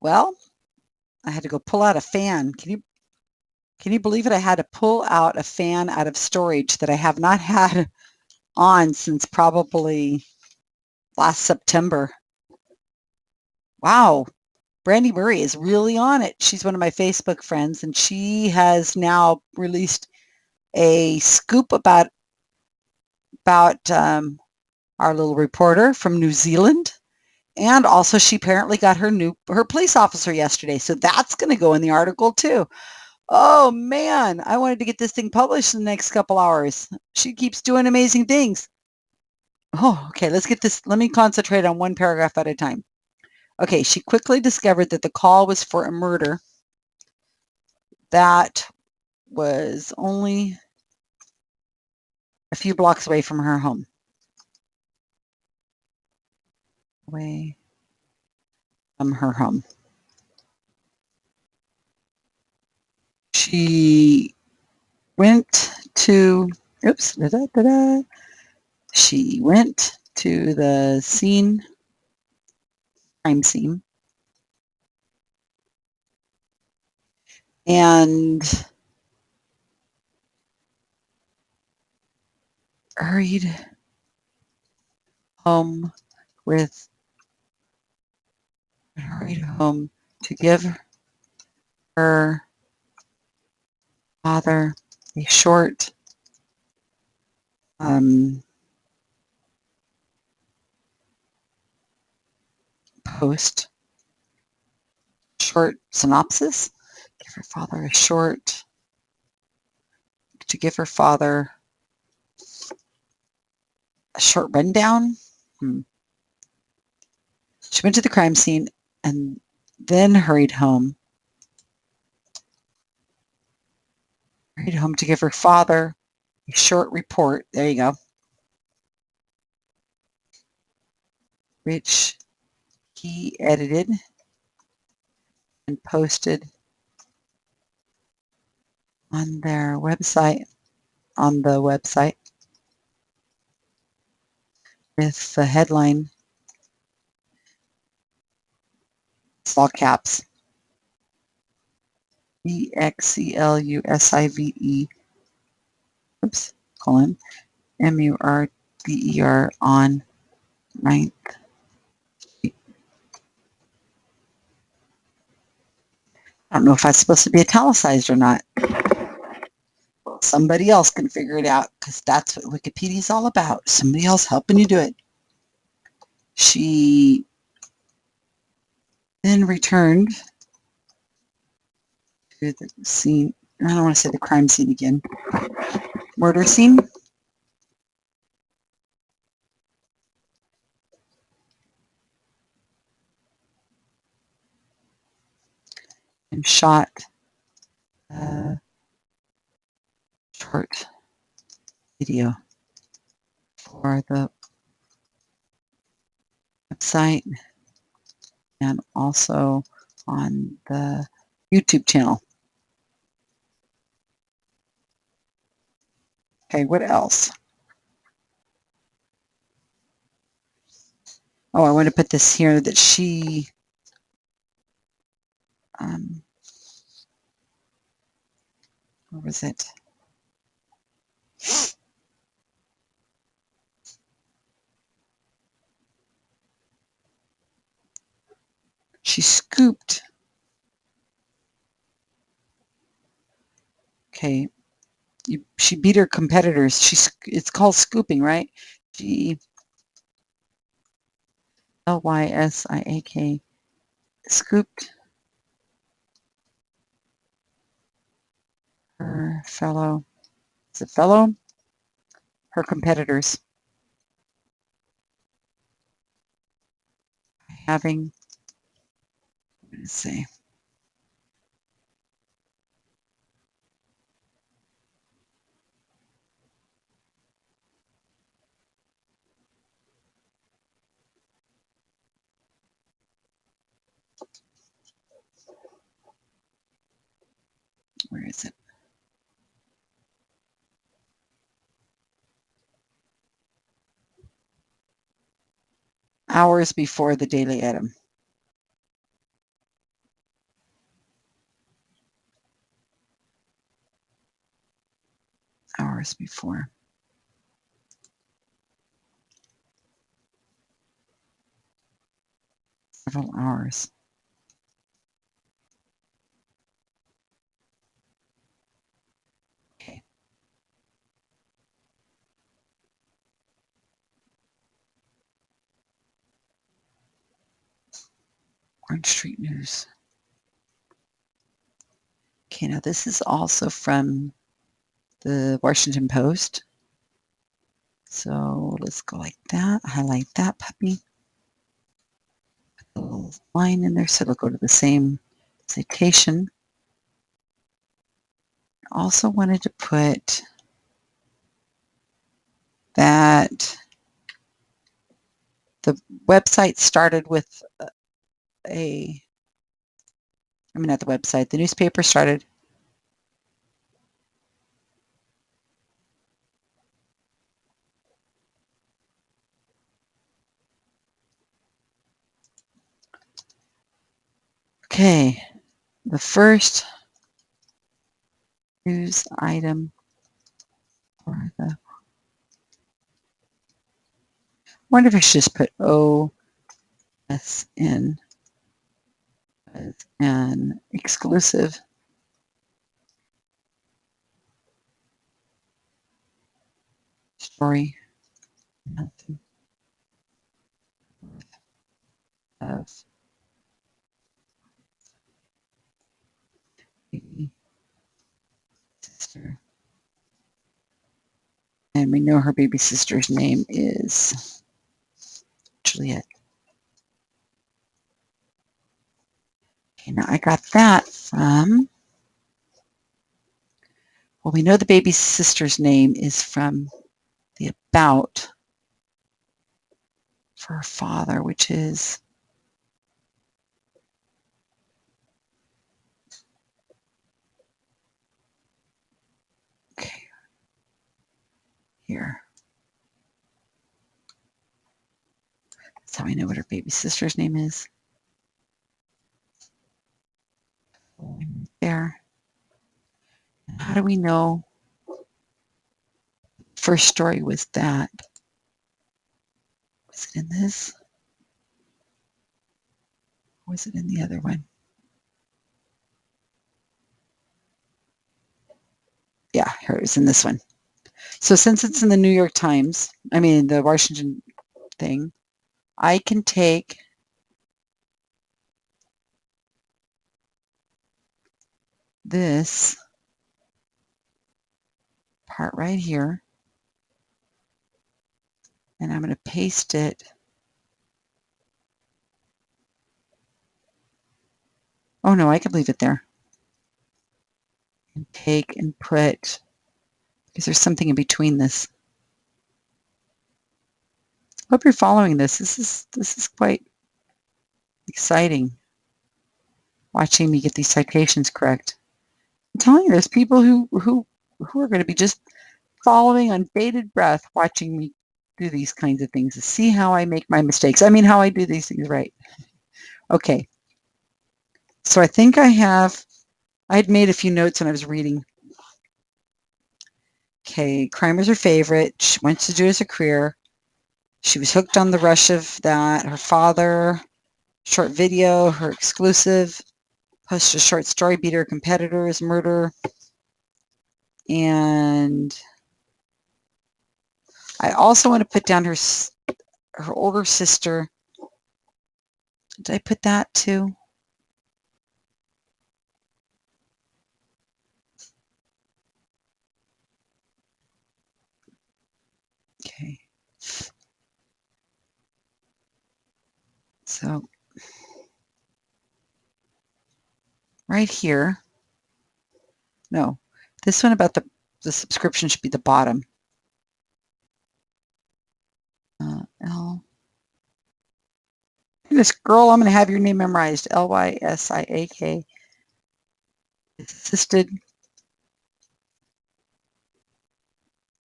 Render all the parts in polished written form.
Well, I had to go pull out a fan. Can you believe it? I had to pull out a fan out of storage that I have not had on since probably last September. Wow. Brandy Murray is really on it. She's one of my Facebook friends, and she has now released a scoop about our little reporter from New Zealand. And also, she apparently got her police officer yesterday, so that's going to go in the article too. Oh man, I wanted to get this thing published in the next couple hours. She keeps doing amazing things. Oh, okay, let's get this. Let me concentrate on one paragraph at a time. Okay, she quickly discovered that the call was for a murder that was only a few blocks away from her home. Away from her home. She went to, oops, she went to the scene, crime scene, and hurried home with hurried home to give her father a short post, short synopsis, give her father a short, to give her father a short rundown. She went to the crime scene and then hurried home to give her father a short report. There you go. Which he edited and posted on their website, on the website, with the headline, small caps, EXCLUSIVE, oops, colon, MURDER on 9th. I don't know if that's supposed to be italicized or not. Somebody else can figure it out, because that's what Wikipedia is all about. Somebody else helping you do it. She then returned to the scene. I don't want to say the crime scene again. Murder scene. And shot a short video for the website and also on the YouTube channel. Okay, what else? Oh, I want to put this here that she where was it? She scooped. Okay, she beat her competitors. It's called scooping, right? GLYSIAK, scooped her fellow, is it fellow? Her competitors having, let's see. Where is it? Hours before the Daily Adam. hours before. Several hours. Okay. Orange Street News. Okay, now this is also from the Washington Post. So let's go like that. Highlight that puppy. Put a little line in there so it'll go to the same citation. Also wanted to put that the website started with not the website, the newspaper started okay, the first news item for the, I wonder if I should just put OSN as an exclusive story of the sister. And we know her baby sister's name is Juliet. Okay, now I got that from, well, we know the baby sister's name is from the about for her father, which is okay, here. That's how I know what her baby sister's name is. There. How do we know first story was that? Was it in this? Or was it in the other one? Yeah, here it was in this one. So since it's in the New York Times, the Washington thing, I can take this part right here and I'm going to paste it. Oh no, I could leave it there. And take and put, because there's something in between this. Hope you're following this. This is quite exciting. Watching me get these citations correct. I'm telling you, there's people who are going to be just following on bated breath, watching me do these kinds of things to see how I make my mistakes. How I do these things right. Okay. So I think I had made a few notes when I was reading. Okay, crime is her favorite. She wants to do it as a career. She was hooked on the rush of that. Her father, short video, her exclusive, posted a short story, beat her competitor's murder. And I also want to put down her older sister. Did I put that too? Okay. So right here, no, this one about the subscription should be the bottom. L. This girl, I'm going to have your name memorized. Lysiak. Assisted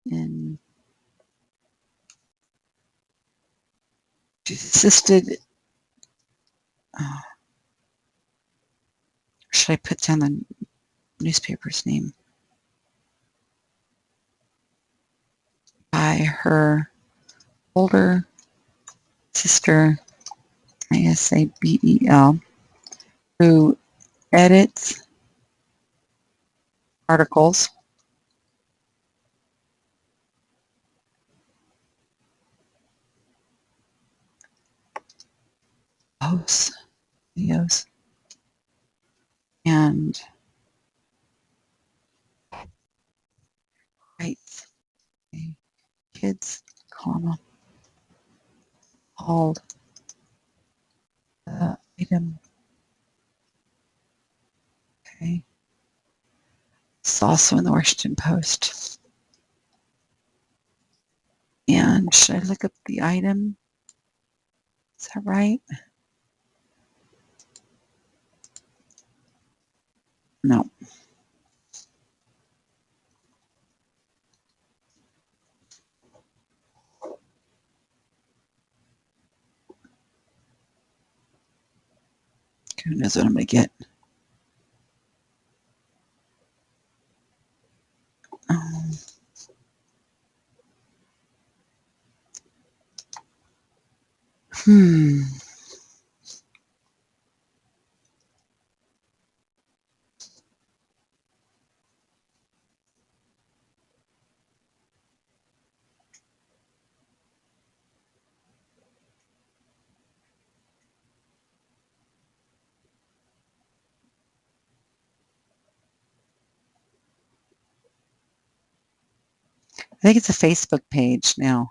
in. She's assisted. Should I put down the newspaper's name? by her older sister, ISABEL, who edits articles, posts, videos, and writes a kids column called The Item. Okay. It's also in the Washington Post. And should I look up the item? Is that right? No. Who knows what I'm going to get? Um, hmm. I think it's a Facebook page now.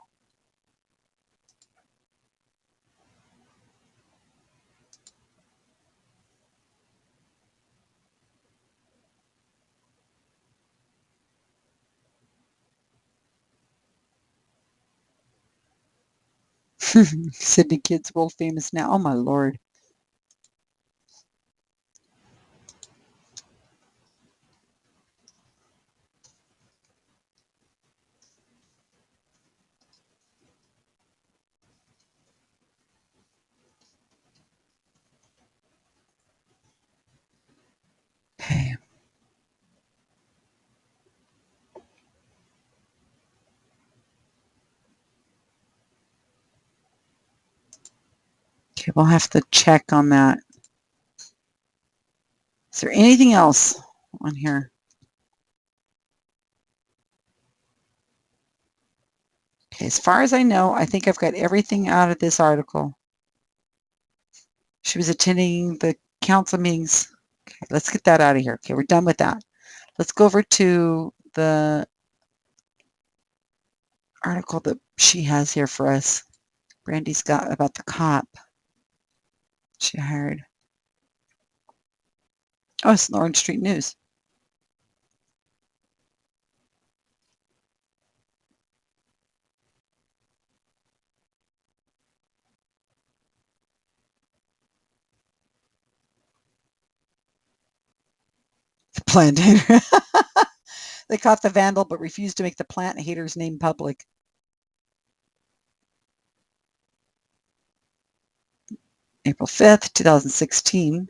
Sydney Kids world famous now. Oh my Lord. Okay. Okay, we'll have to check on that. Is there anything else on here? Okay, as far as I know, I think I've got everything out of this article. She was attending the council meetings. Okay, let's get that out of here. Okay, we're done with that. Let's go over to the article that she has here for us. Brandy's got about the cop she hired. Oh, it's the Orange Street News. The plant hater. They caught the vandal but refused to make the plant hater's name public. April 5th, 2016.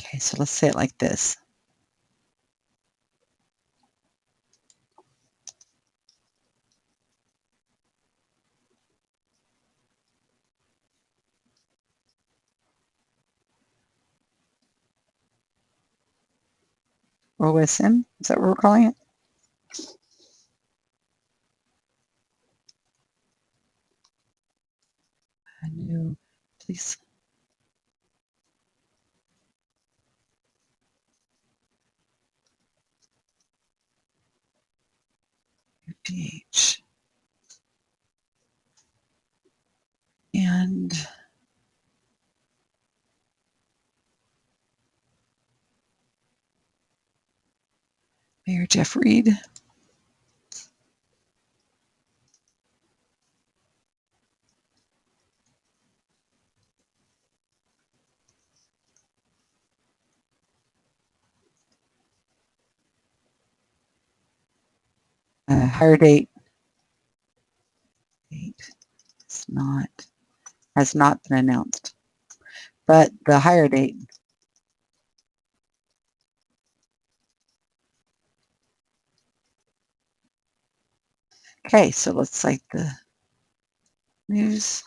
Okay, so let's say it like this. OSM, is that what we're calling it? A new police. UPH. And Mayor Jeff Reed. Hire date. Date has not been announced. But the hire date Okay, so let's cite the news.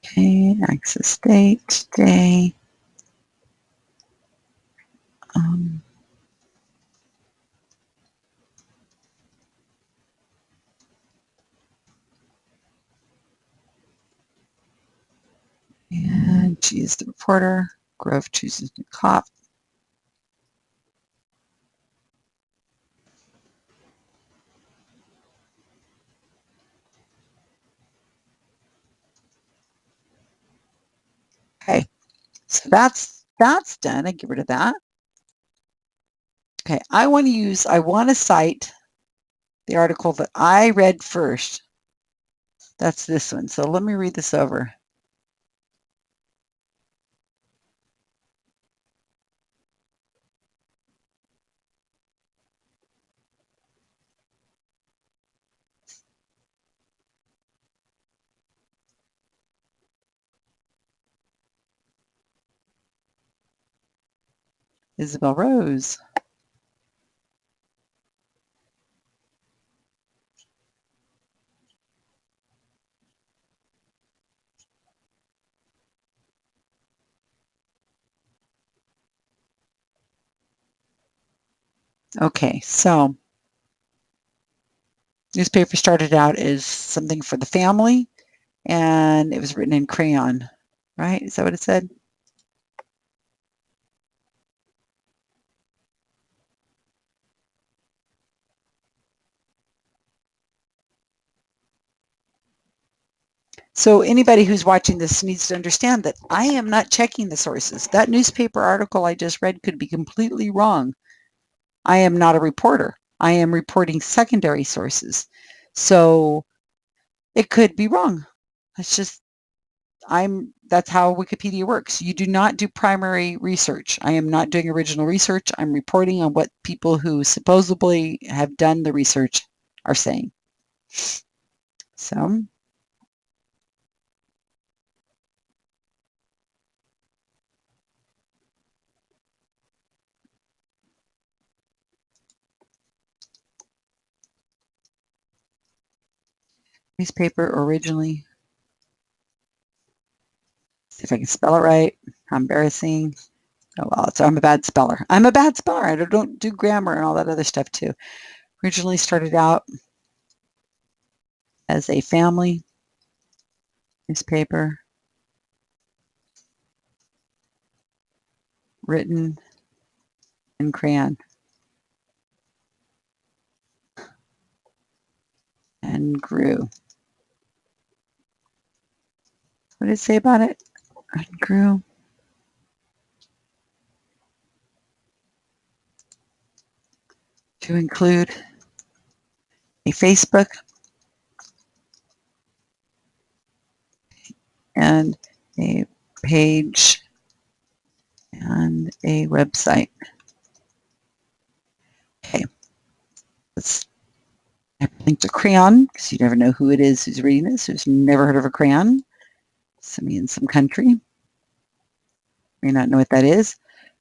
Okay, access date today. And choose the reporter. Grove chooses the cop. Okay, so that's done. I get rid of that. Okay, I want to cite the article that I read first. That's this one. So let me read this over. Isabel Rose. Okay, so newspaper started out as something for the family, and it was written in crayon, right? Is that what it said? So anybody who's watching this needs to understand that I am not checking the sources. That newspaper article I just read could be completely wrong. I am not a reporter. I am reporting secondary sources. So it could be wrong. That's how Wikipedia works. You do not do primary research. I am not doing original research. I'm reporting on what people who supposedly have done the research are saying. So newspaper originally, see if I can spell it right. How embarrassing. Oh well, so I'm a bad speller. I'm a bad speller. I don't do grammar and all that other stuff too. Originally started out as a family newspaper written in crayon and grew. What did it say about it? And grew. To include a Facebook and a page and a website. Okay, let's link to crayon because you never know who it is who's reading this, who's never heard of a crayon. Somebody in some country may not know what that is.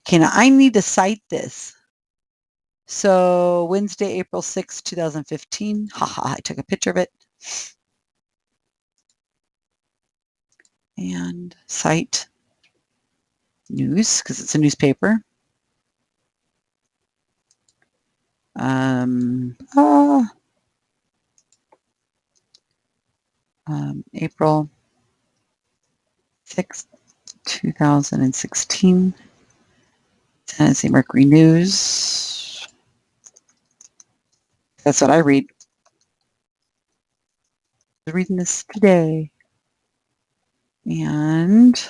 Okay, now I need to cite this. So Wednesday, April 6, 2015. Haha, I took a picture of it. And cite news because it's a newspaper. April 6th, 2016. Tennessee Mercury News. That's what I read. I'm reading this today. And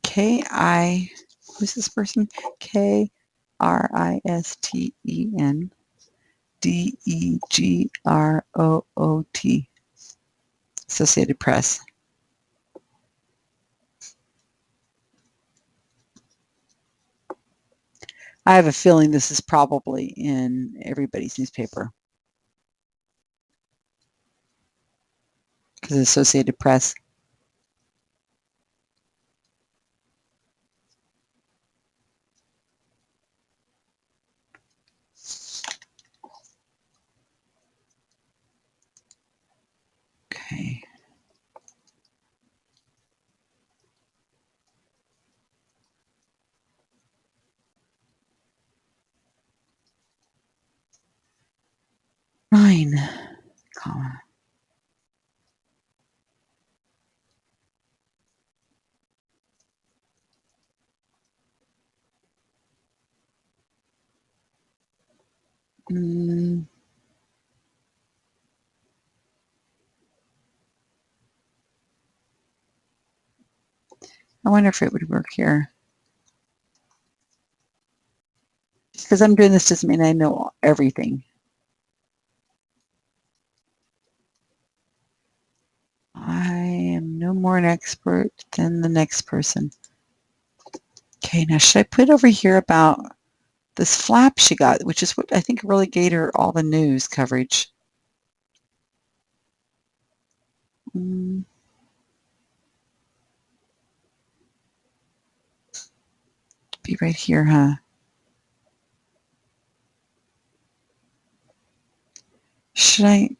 K-I, who's this person? Kristen Degrot. Associated Press. I have a feeling this is probably in everybody's newspaper because of Associated Press. Okay. Nine, comma. I wonder if it would work here. Just because I'm doing this doesn't mean I know everything. I am no more an expert than the next person. Okay, now should I put over here about this flap she got, which is what I think really gave her all the news coverage. Be right here, huh? Should I?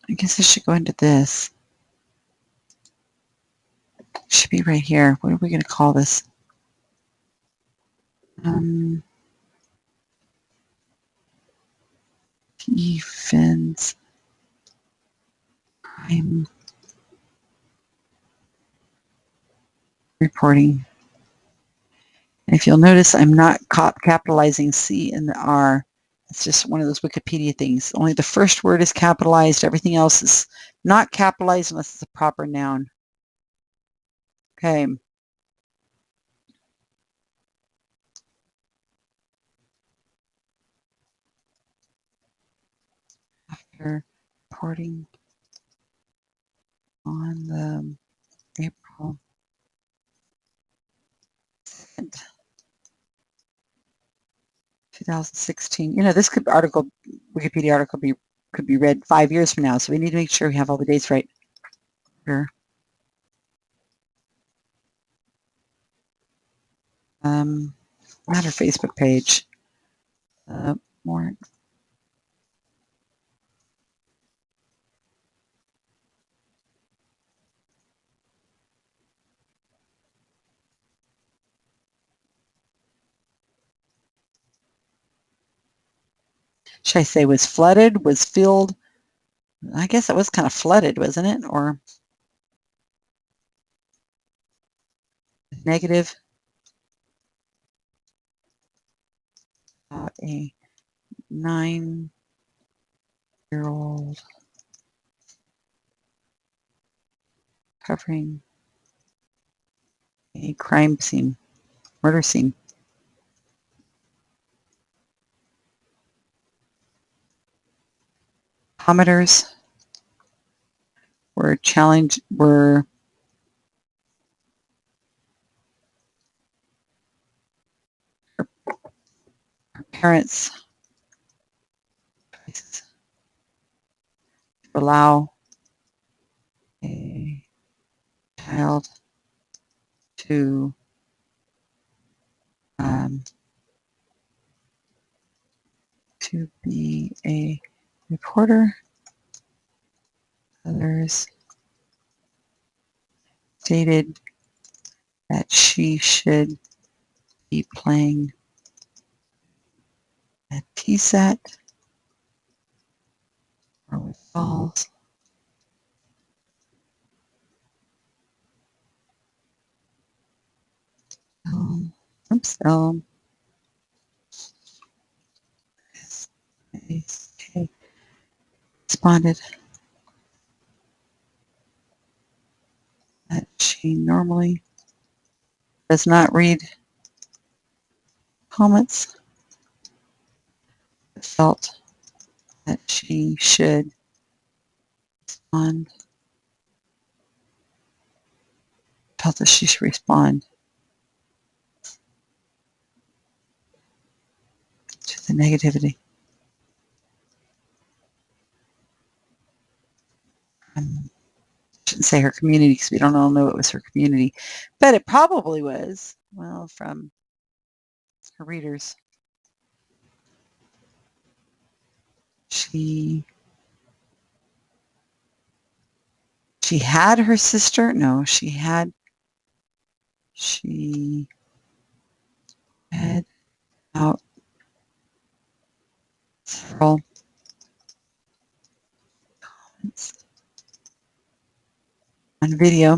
I guess I should go into this. Should be right here. What are we going to call this? Defense crime reporting. And if you'll notice, I'm not capitalizing C and the R. It's just one of those Wikipedia things. Only the first word is capitalized. Everything else is not capitalized unless it's a proper noun. Okay. After reporting on the April 2nd, 2016. You know, this Wikipedia article could be read 5 years from now, so we need to make sure we have all the dates right. Here. Not her Facebook page. More. Should I say was flooded, was filled? I guess it was kind of flooded, wasn't it? Or negative. A 9-year-old covering a crime scene, murder scene. Commenters were parents allow a child to be a reporter. Others stated that she should be playing at TSAT or with balls. Oops. Okay. Responded that she normally does not read comments, but felt that she should respond. Felt that she should respond to the negativity. Shouldn't say her community because we don't all know it was her community, but it probably was. Well, from her readers. She had her sister. No, she had out several comments on video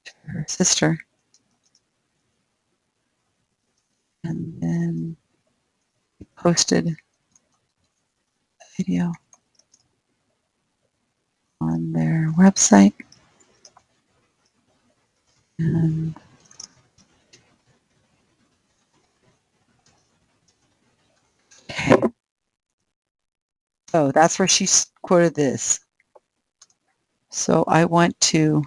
to her sister, and then posted a video on their website. And okay. So that's where she quoted this. So I want to,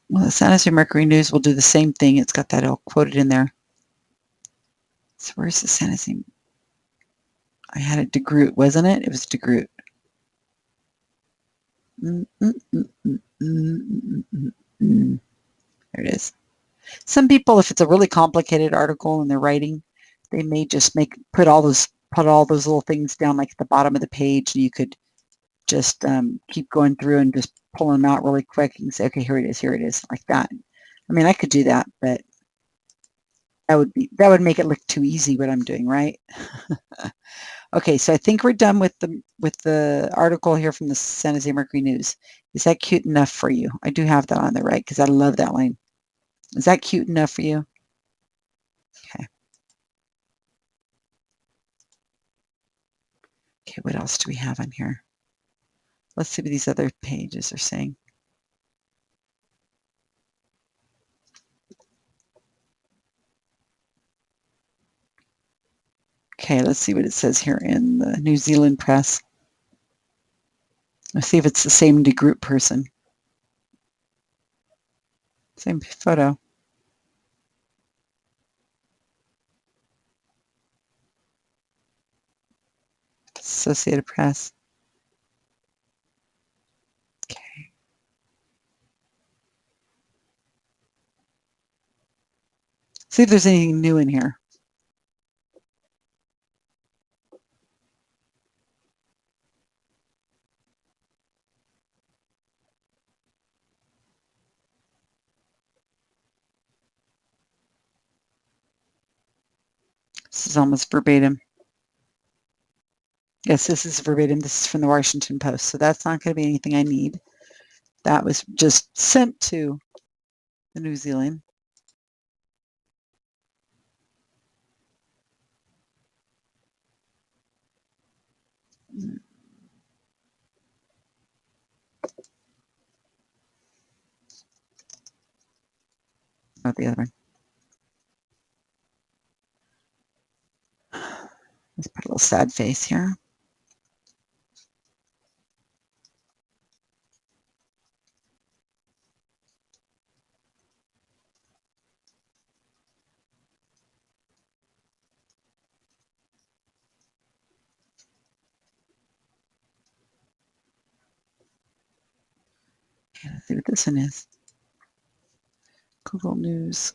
well, the San Jose Mercury News will do the same thing. It's got that all quoted in there. So where's the San Jose? I had it DeGroot, wasn't it? It was DeGroot. There it is. Some people, if it's a really complicated article and they're writing, they may just put all those little things down like at the bottom of the page, and you could just keep going through and just pull them out really quick and say, okay, here it is, like that. I mean, I could do that, but that would make it look too easy what I'm doing, right? Okay, so I think we're done with the article here from the San Jose Mercury News. Is that cute enough for you? I do have that on there, right? Because I love that line. Is that cute enough for you? Okay. Okay, what else do we have on here? Let's see what these other pages are saying. Okay, let's see what it says here in the New Zealand press. Let's see if it's the same DeGroot person. Same photo. Associated Press. Okay. See if there's anything new in here. This is almost verbatim. Yes, this is verbatim. This is from the Washington Post. So that's not going to be anything I need. That was just sent to the New Zealand. Not the other one. Let's put a little sad face here. Okay, let's see what this one is. Google News.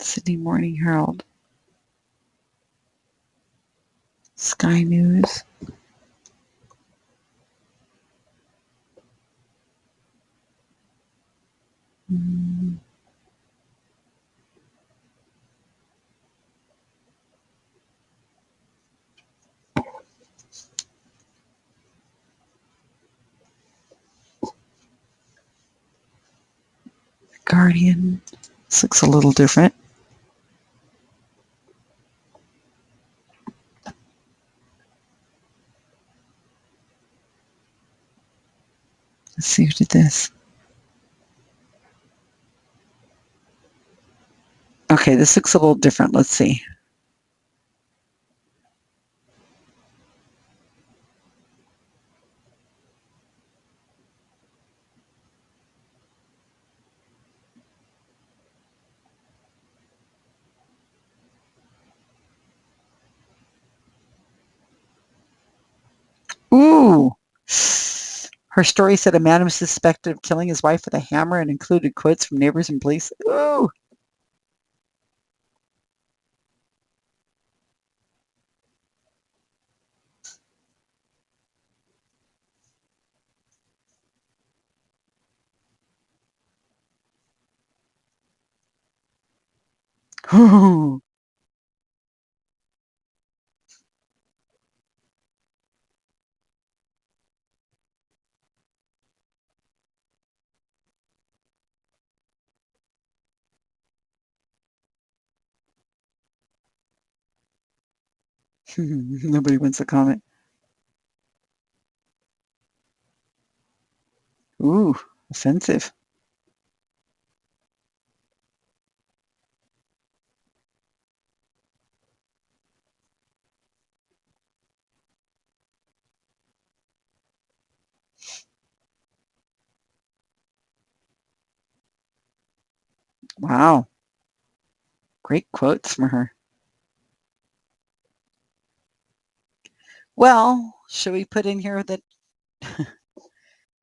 Sydney Morning Herald. Sky News. Guardian. This looks a little different. Let's see who did this. Okay, this looks a little different. Let's see. Ooh. Her story said a man was suspected of killing his wife with a hammer and included quotes from neighbors and police. Ooh. Ooh. Nobody wants to comment. Ooh, offensive. Wow. Great quotes from her. Well, should we put in here that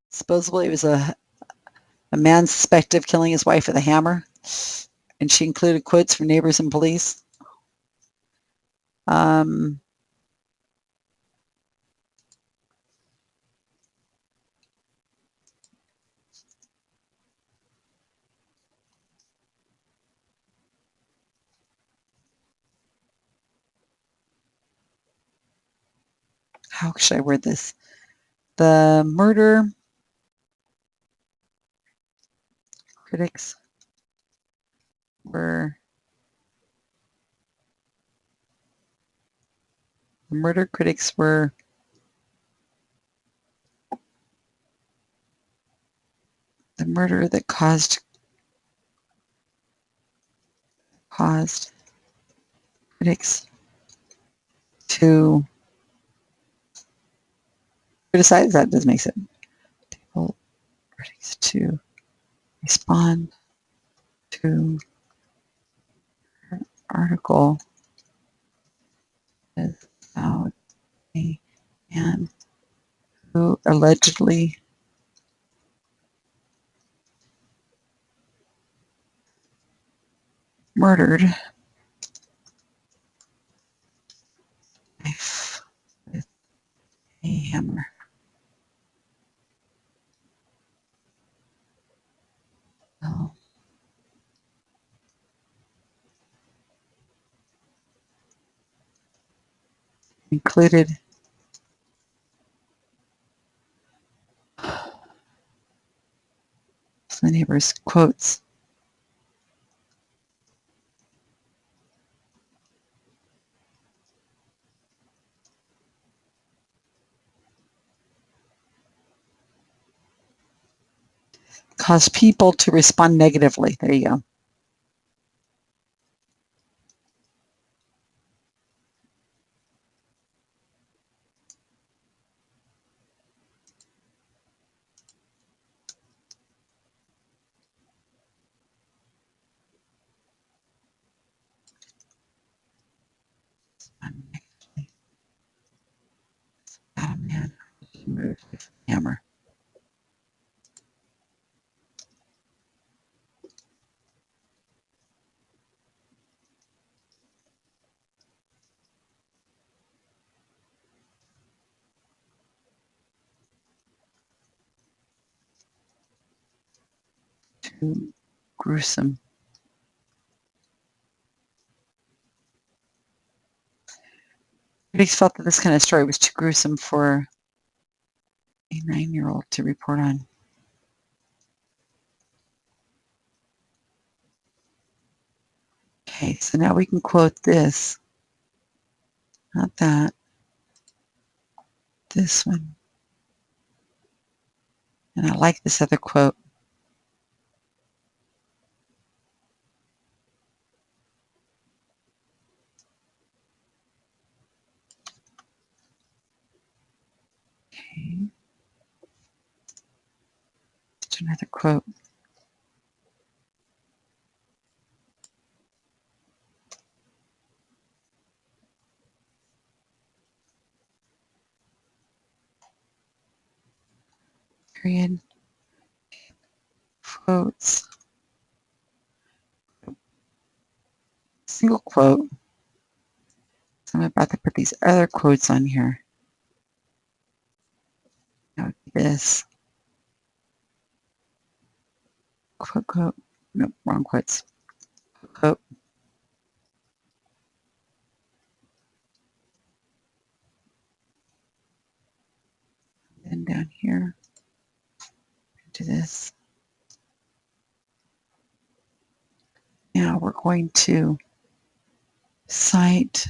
supposedly it was a man suspected of killing his wife with a hammer? And she included quotes from neighbors and police. Um, how should I word this? The murder critics were the murder critics were the murder that caused critics to criticize. That doesn't make sense. Critics to respond to an article about a man who allegedly murdered wife with a hammer. So, included the neighbor's quotes. Cause people to respond negatively. There you go. Got a man who moved with a hammer. Too gruesome. Critics felt that this kind of story was too gruesome for a 9-year-old to report on. Okay, so now we can quote this. Not that. This one. And And I like this other quote. Okay. Just another quote. Period. Quotes. Single quote. So I'm about to put these other quotes on here. Now this. Quote, quote. Nope, wrong quotes. Quote. Then down here, into this. Now we're going to cite.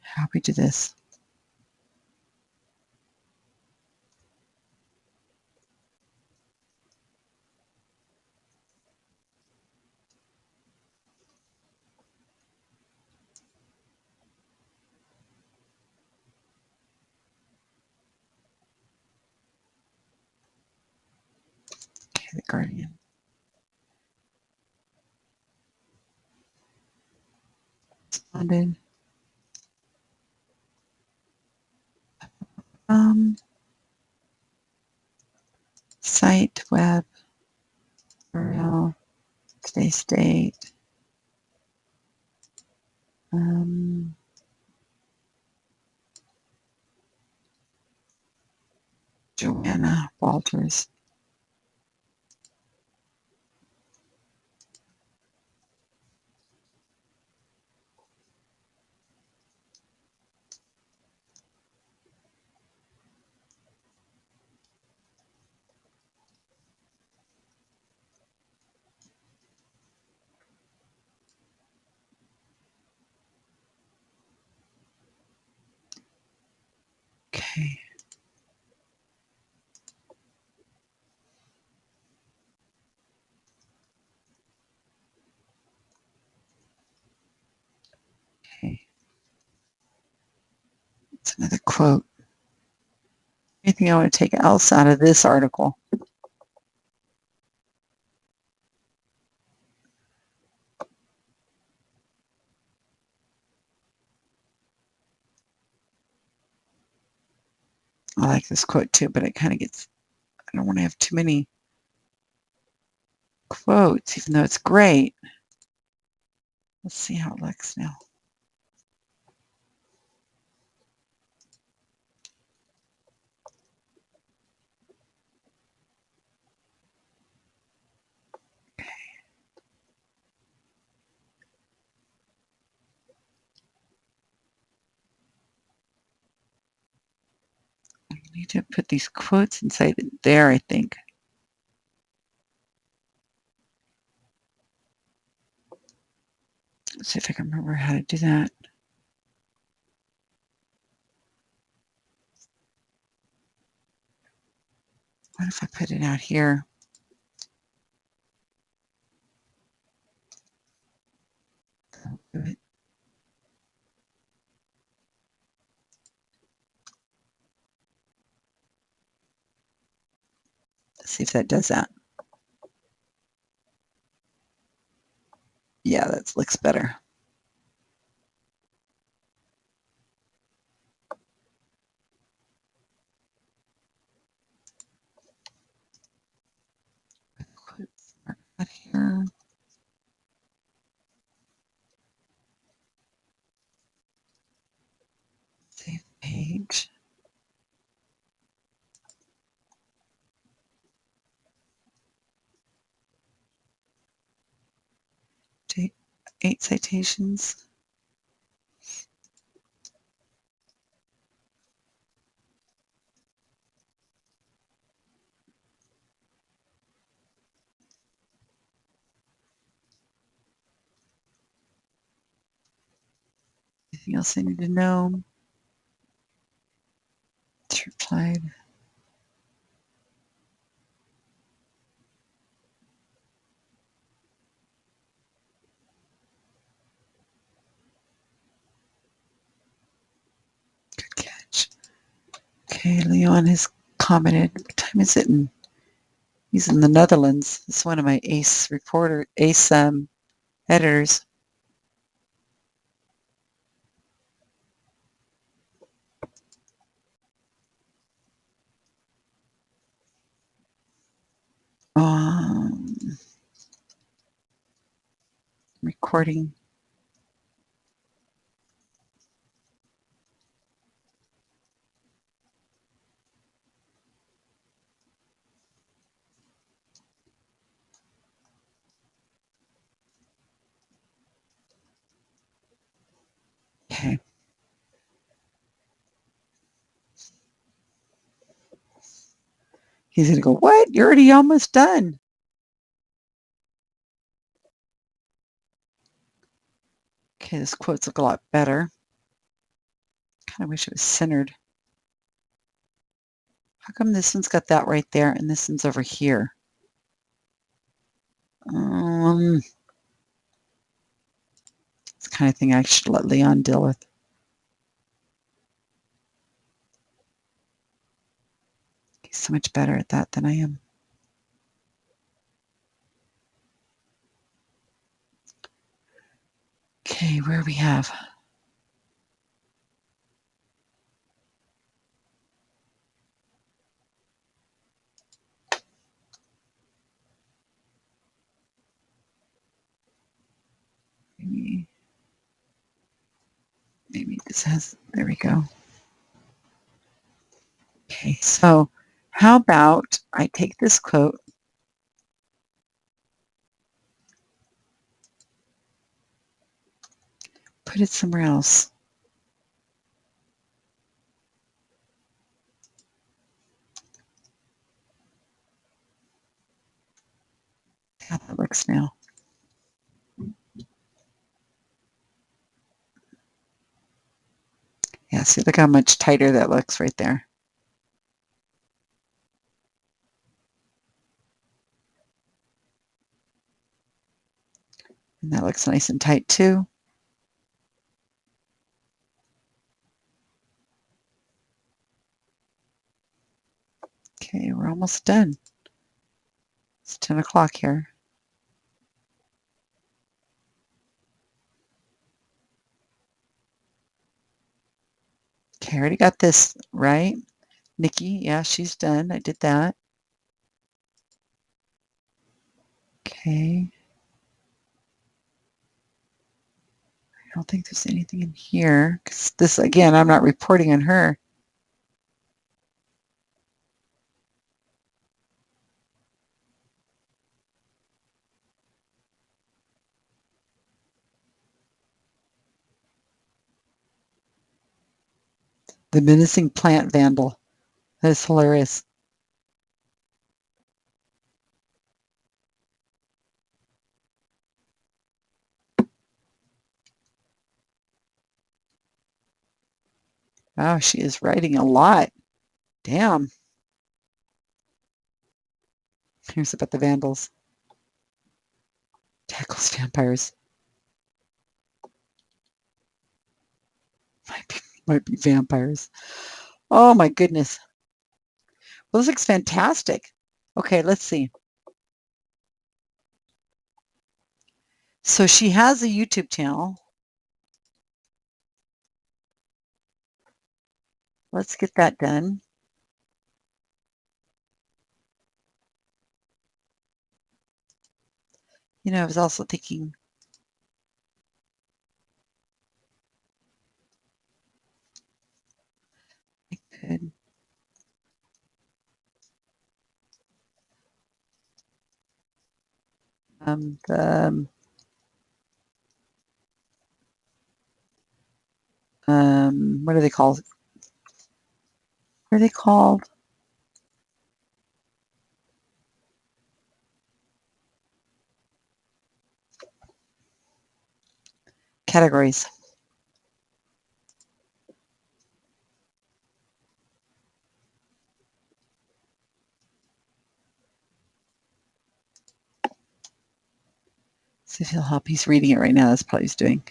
How do we do this? Okay, the Guardian. Responded. Site, web, URL, today's date. Joanna Walters. Okay. Okay. It's another quote. Anything I want to take else out of this article? I like this quote too, but it kind of gets, I don't want to have too many quotes, even though it's great. Let's see how it looks now. Okay. I need to put these quotes inside there, I think. Let's see if I can remember how to do that. What if I put it out here? Do it. Let's see if that does that. Yeah, that looks better. Quotes out here. Save page. Take 8 citations. Anything else I need to know? To reply slide. Good catch. Okay, Leon has commented. What time is it? He's in the Netherlands. It's one of my ace editors. Recording. Okay. He's going to go, what? You're already almost done. Okay, this quotes look a lot better. Kind of wish it was centered. How come this one's got that right there and this one's over here? It's the kind of thing I should let Leon deal with. He's so much better at that than I am. Okay, where we have? Maybe this has, there we go. Okay, so how about I take this quote, put it somewhere else. See how that looks now. Yeah, see, look how much tighter that looks right there. And that looks nice and tight too. Okay, we're almost done. It's 10 o'clock here. Okay, I already got this right. Nikki, yeah, she's done. I did that. Okay. I don't think there's anything in here. 'Cause this, again, I'm not reporting on her. The menacing plant vandal. That is hilarious. Wow, she is writing a lot. Damn. Here's about the vandals. Tackles vampires. Might be vampires. Oh my goodness. Well, this looks fantastic. Okay, let's see. So she has a YouTube channel. Let's get that done. You know, I was also thinking I could what are they called? What are they called? Categories. See if he'll help. He's reading it right now. That's probably what he's doing.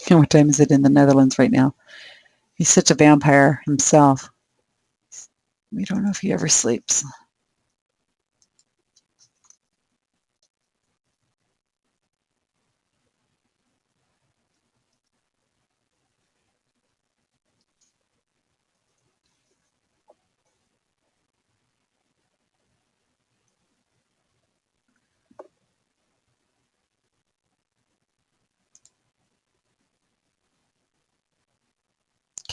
What time is it in the Netherlands right now? He's such a vampire himself. We don't know if he ever sleeps.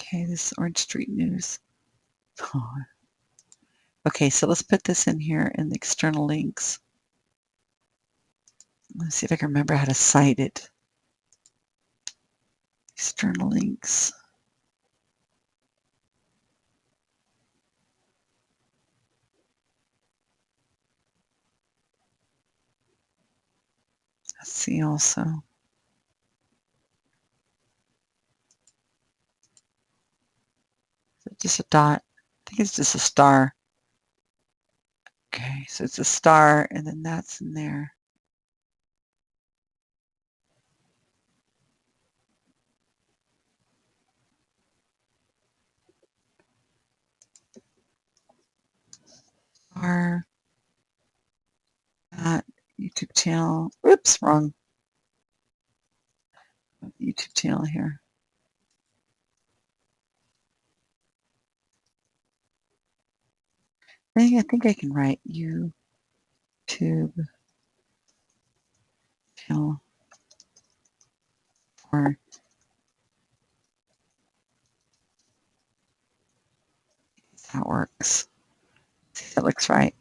Okay, this is Orange Street News. Oh. Okay, so let's put this in here in the external links. Let's see if I can remember how to cite it. External links. Let's see also. Just a dot. I think it's just a star. Okay, so it's a star, and then that's in there. Our that YouTube channel. Oops, wrong YouTube channel here. I think I can write YouTube channel for that works. See if that looks right.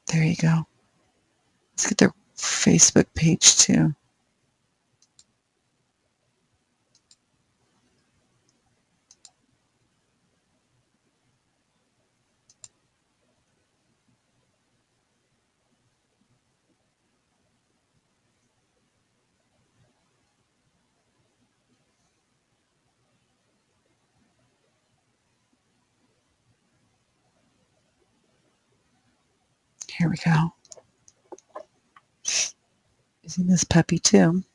There you go. Let's get their Facebook page too. Here we go. Using this puppy too.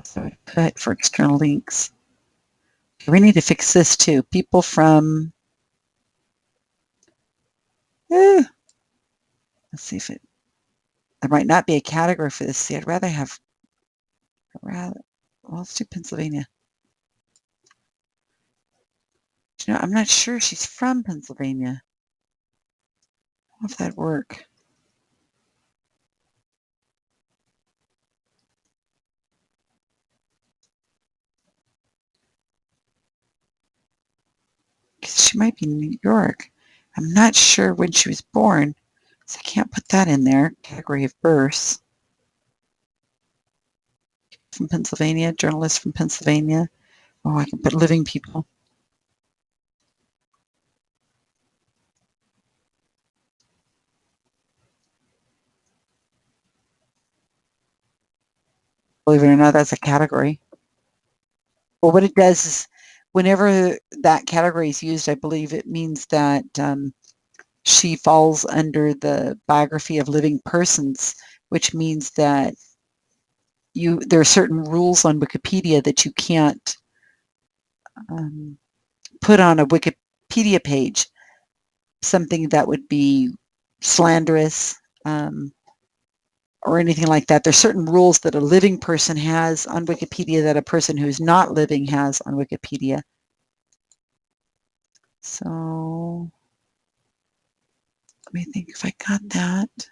So I put for external links. We need to fix this too. People from, let's see if it, there might not be a category for this. See, I'd rather have, well, let's do Pennsylvania. You know, I'm not sure she's from Pennsylvania. I don't know if that'd work. She might be New York. I'm not sure when she was born, so I can't put that in there. Category of births. From Pennsylvania, journalist from Pennsylvania. Oh, I can put living people. Believe it or not, that's a category. Well, what it does is whenever that category is used, I believe it means that she falls under the biography of living persons, which means that there are certain rules on Wikipedia that you can't put on a Wikipedia page. Something that would be slanderous or anything like that. There's certain rules that a living person has on Wikipedia that a person who's not living has on Wikipedia. So let me think if I got that.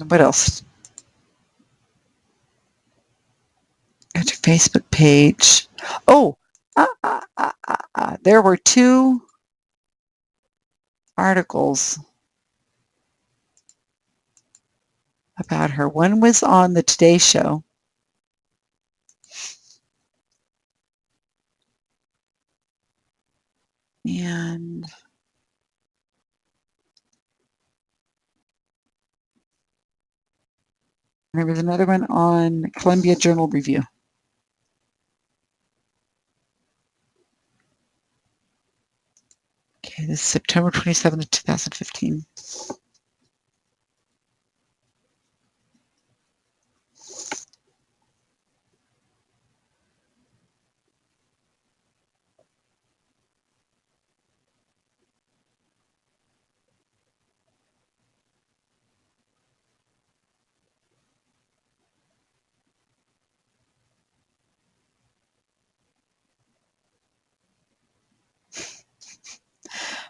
What else? Got your Facebook page. Oh, There were 2 articles about her. One was on the Today Show. And there was another one on Columbia Journal Review. Okay, this is September 27th, 2015.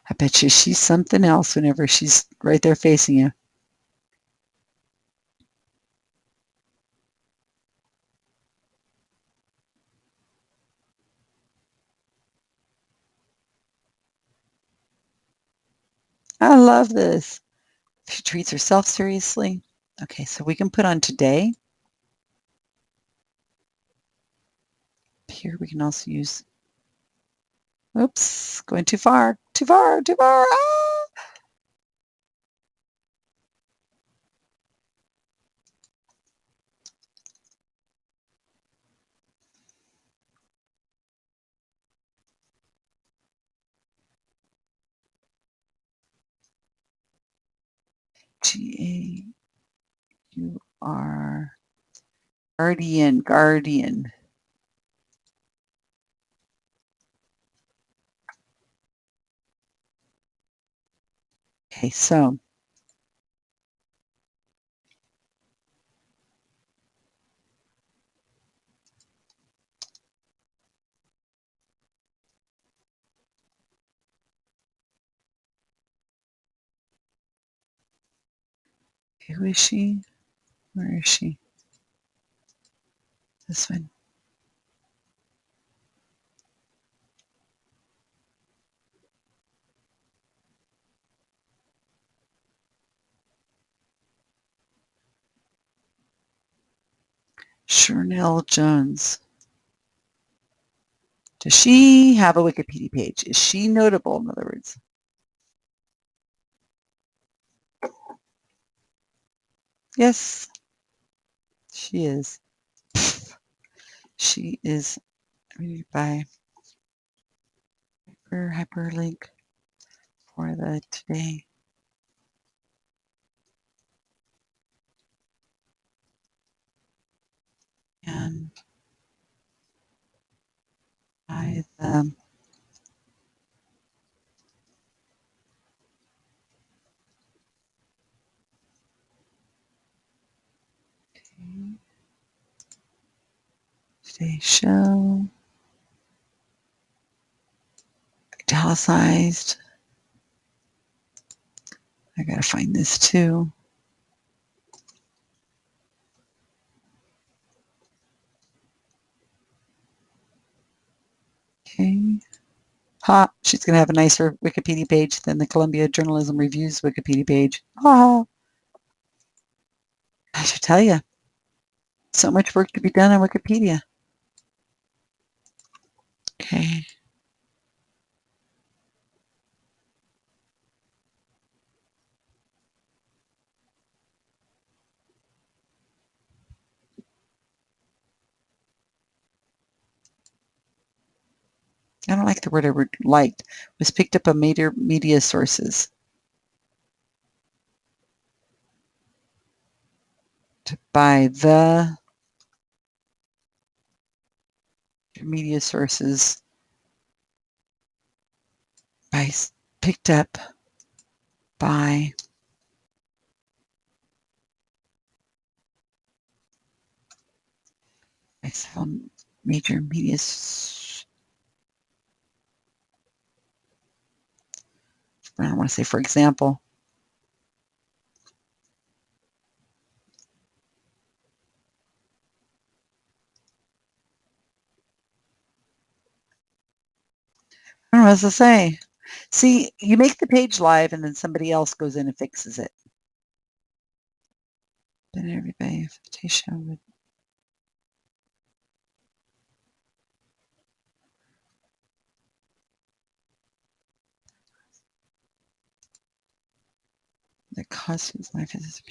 I bet you she's something else whenever she's right there facing you. I love this. She treats herself seriously. Okay, so we can put on today. Here we can also use, oops, going too far, too far, too far. Ah! G-A-U-R, guardian, guardian. Okay, so who is she? Where is she? This one. Shernell Jones. Does she have a Wikipedia page? Is she notable, in other words? Yes, she is. She is read by hyperlink for the today. And by the Today Show, italicized. I gotta find this too. Okay. Ha! She's gonna have a nicer Wikipedia page than the Columbia Journalism Review's Wikipedia page. Ha! I should tell you, so much work to be done on Wikipedia. Okay. I don't like the word I liked. Was picked up on major media sources. By the media sources. By picked up by some major media. I don't want to say, for example. I don't know what to say. See, you make the page live and then somebody else goes in and fixes it. Then everybody invitation would the cost of his life is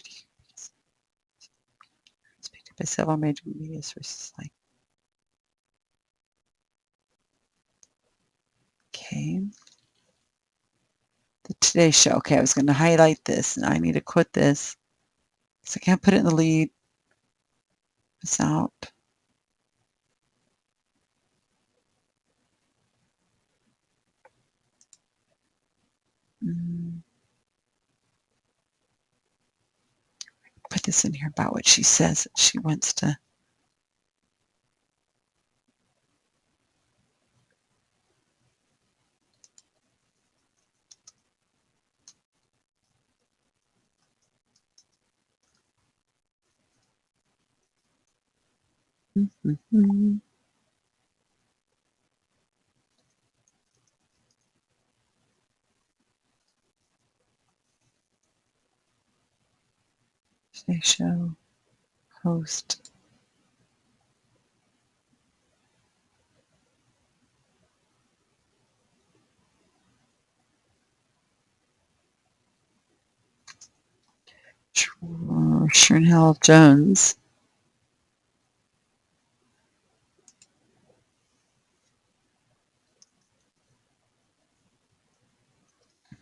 respected by several major media sources like okay. The Today Show. Okay, I was going to highlight this and I need to quit this. So I can't put it in the lead. It's out. Put this in here about what she says that she wants to. Today Show host. Shernell Jones.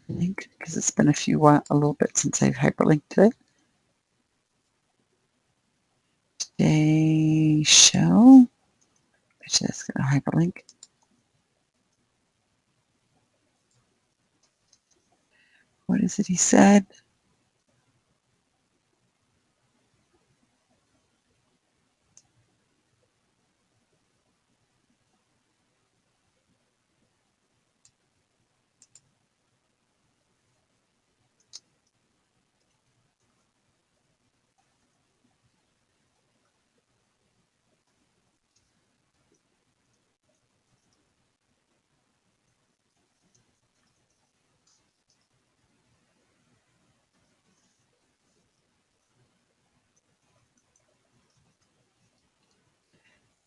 Link because it's been a little bit since I've hyperlinked it. Today Show. Which is going to hyperlink. What is it he said?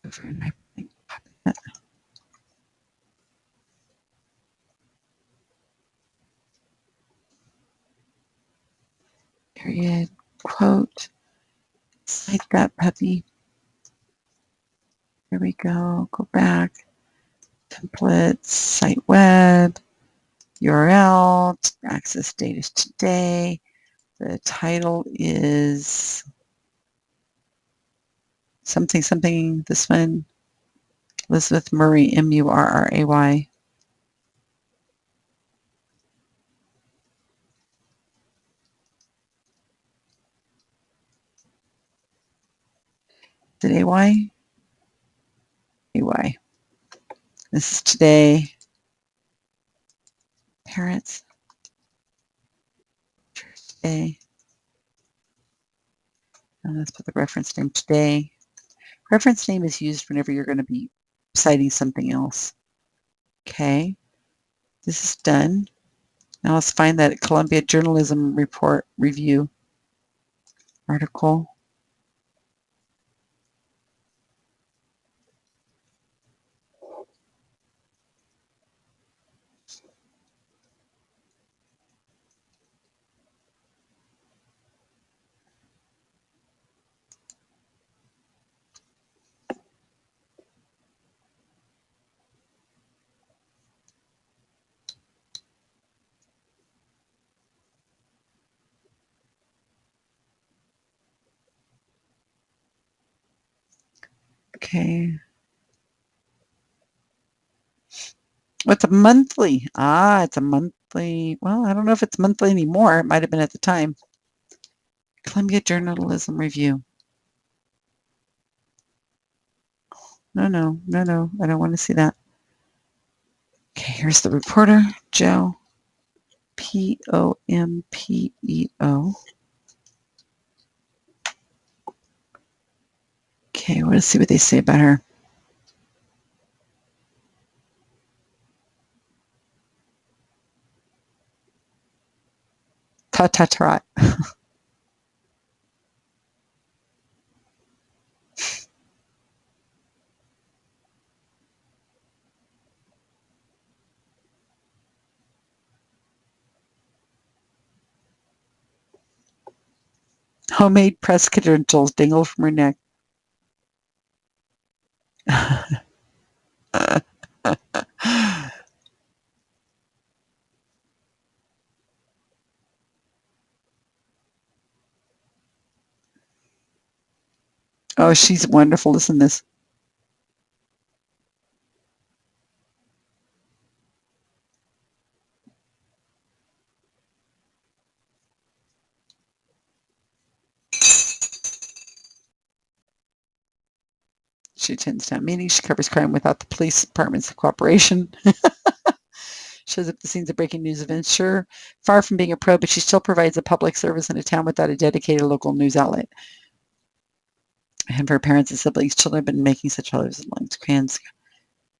Over and hyperlink. Period. Quote. Cite that puppy. Here we go. Go back. Templates. Site web. URL. Access date is today. The title is something something. This one. Elizabeth Murray. Murray. Is it AY? AY. This is today. Parents. Today. And let's put the reference name today. Reference name is used whenever you're going to be citing something else. Okay. This is done. Now let's find that Columbia Journalism Report Review article. Okay. What's a monthly? Ah, it's a monthly. Well, I don't know if it's monthly anymore. It might have been at the time. Columbia Journalism Review. No, no, no, no. I don't want to see that. Okay, here's the reporter, Joe. Pompeo. Okay, let's see what they say about her. Ta-ta-ta. Homemade press credentials dangle from her neck. Oh, she's wonderful. Listen to this. She attends town meetings. She covers crime without the police department's cooperation. Shows up at the scenes of breaking news events. Sure, far from being a pro, but she still provides a public service in a town without a dedicated local news outlet. And for her parents and siblings, children have been making such relatives and lungs crayons.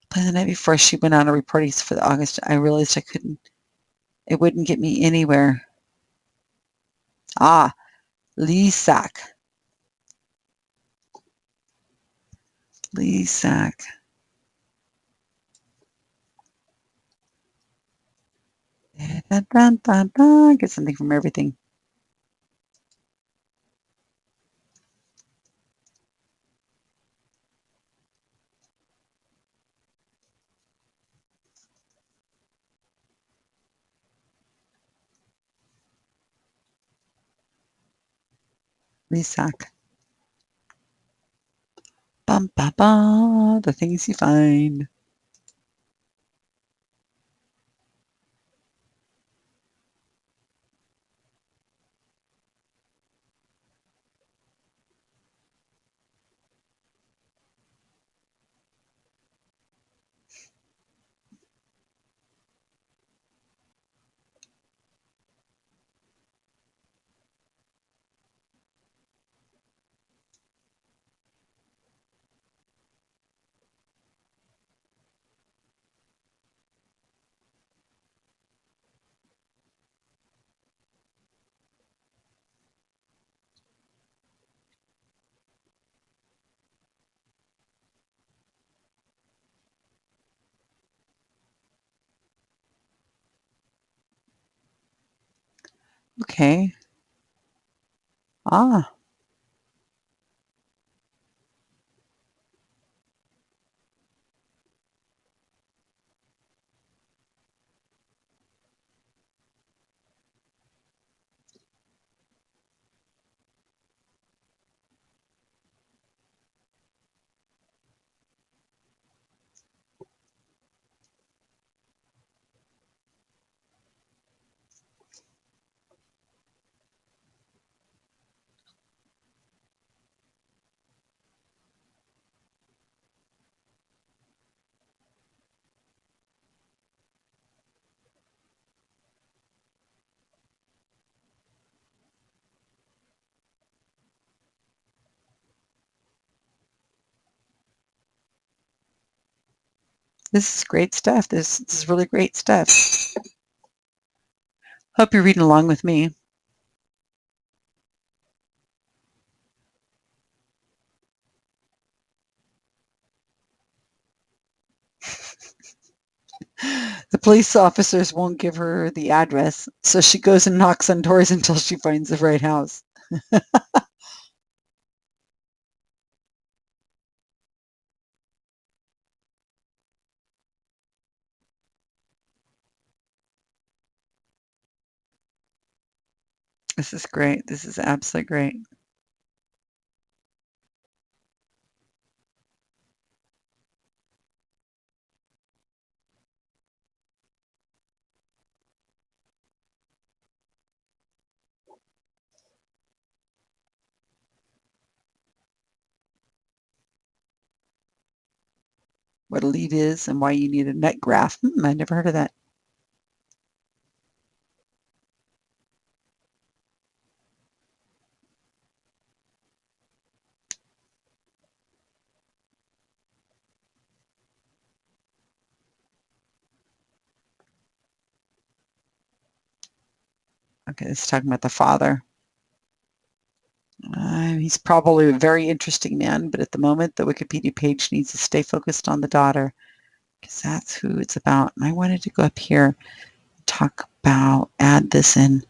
But the night before she went on a reporting for the August, I realized it wouldn't get me anywhere. Ah, Lysiak. Lysiak. Dun, dun, dun, dun. Get something from everything. Lysiak. Bum, ba, ba. The things you find. Okay. Ah. This is great stuff. This is really great stuff. Hope you're reading along with me. The police officers won't give her the address, so she goes and knocks on doors until she finds the right house. This is great. This is absolutely great. What a lead is and why you need a net graph. I never heard of that. Okay, it's talking about the father. He's probably a very interesting man, but at the moment, the Wikipedia page needs to stay focused on the daughter because that's who it's about. And I wanted to go up here and talk about, add this in.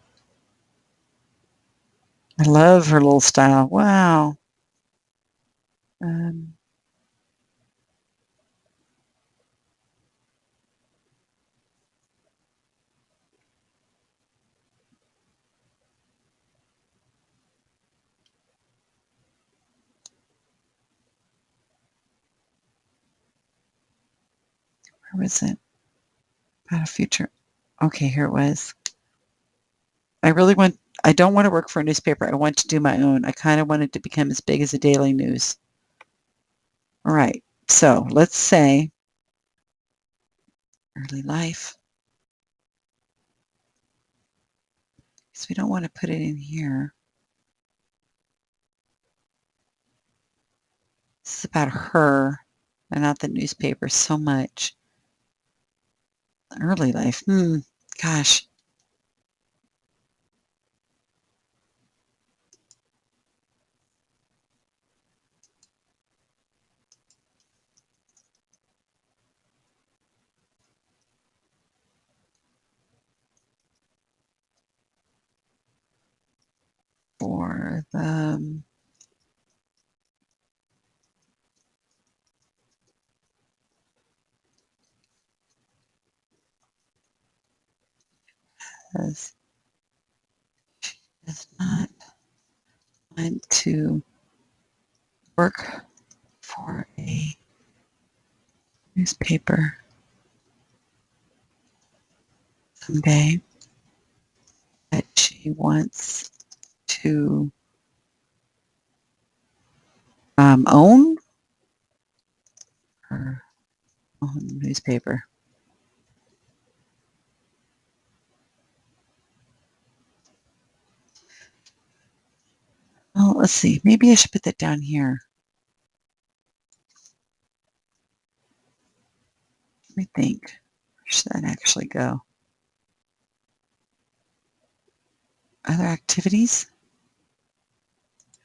I love her little style. Wow. Um, where was it? About a future. Okay, here it was. I don't want to work for a newspaper. I want to do my own. I kind of wanted to become as big as a daily news. All right. So let's say early life. So we don't want to put it in here. This is about her and not the newspaper so much. Early life. Gosh. For the does not want to work for a newspaper someday, but she wants to own her own newspaper. Well, let's see. Maybe I should put that down here. Let me think. Where should that actually go? Other activities?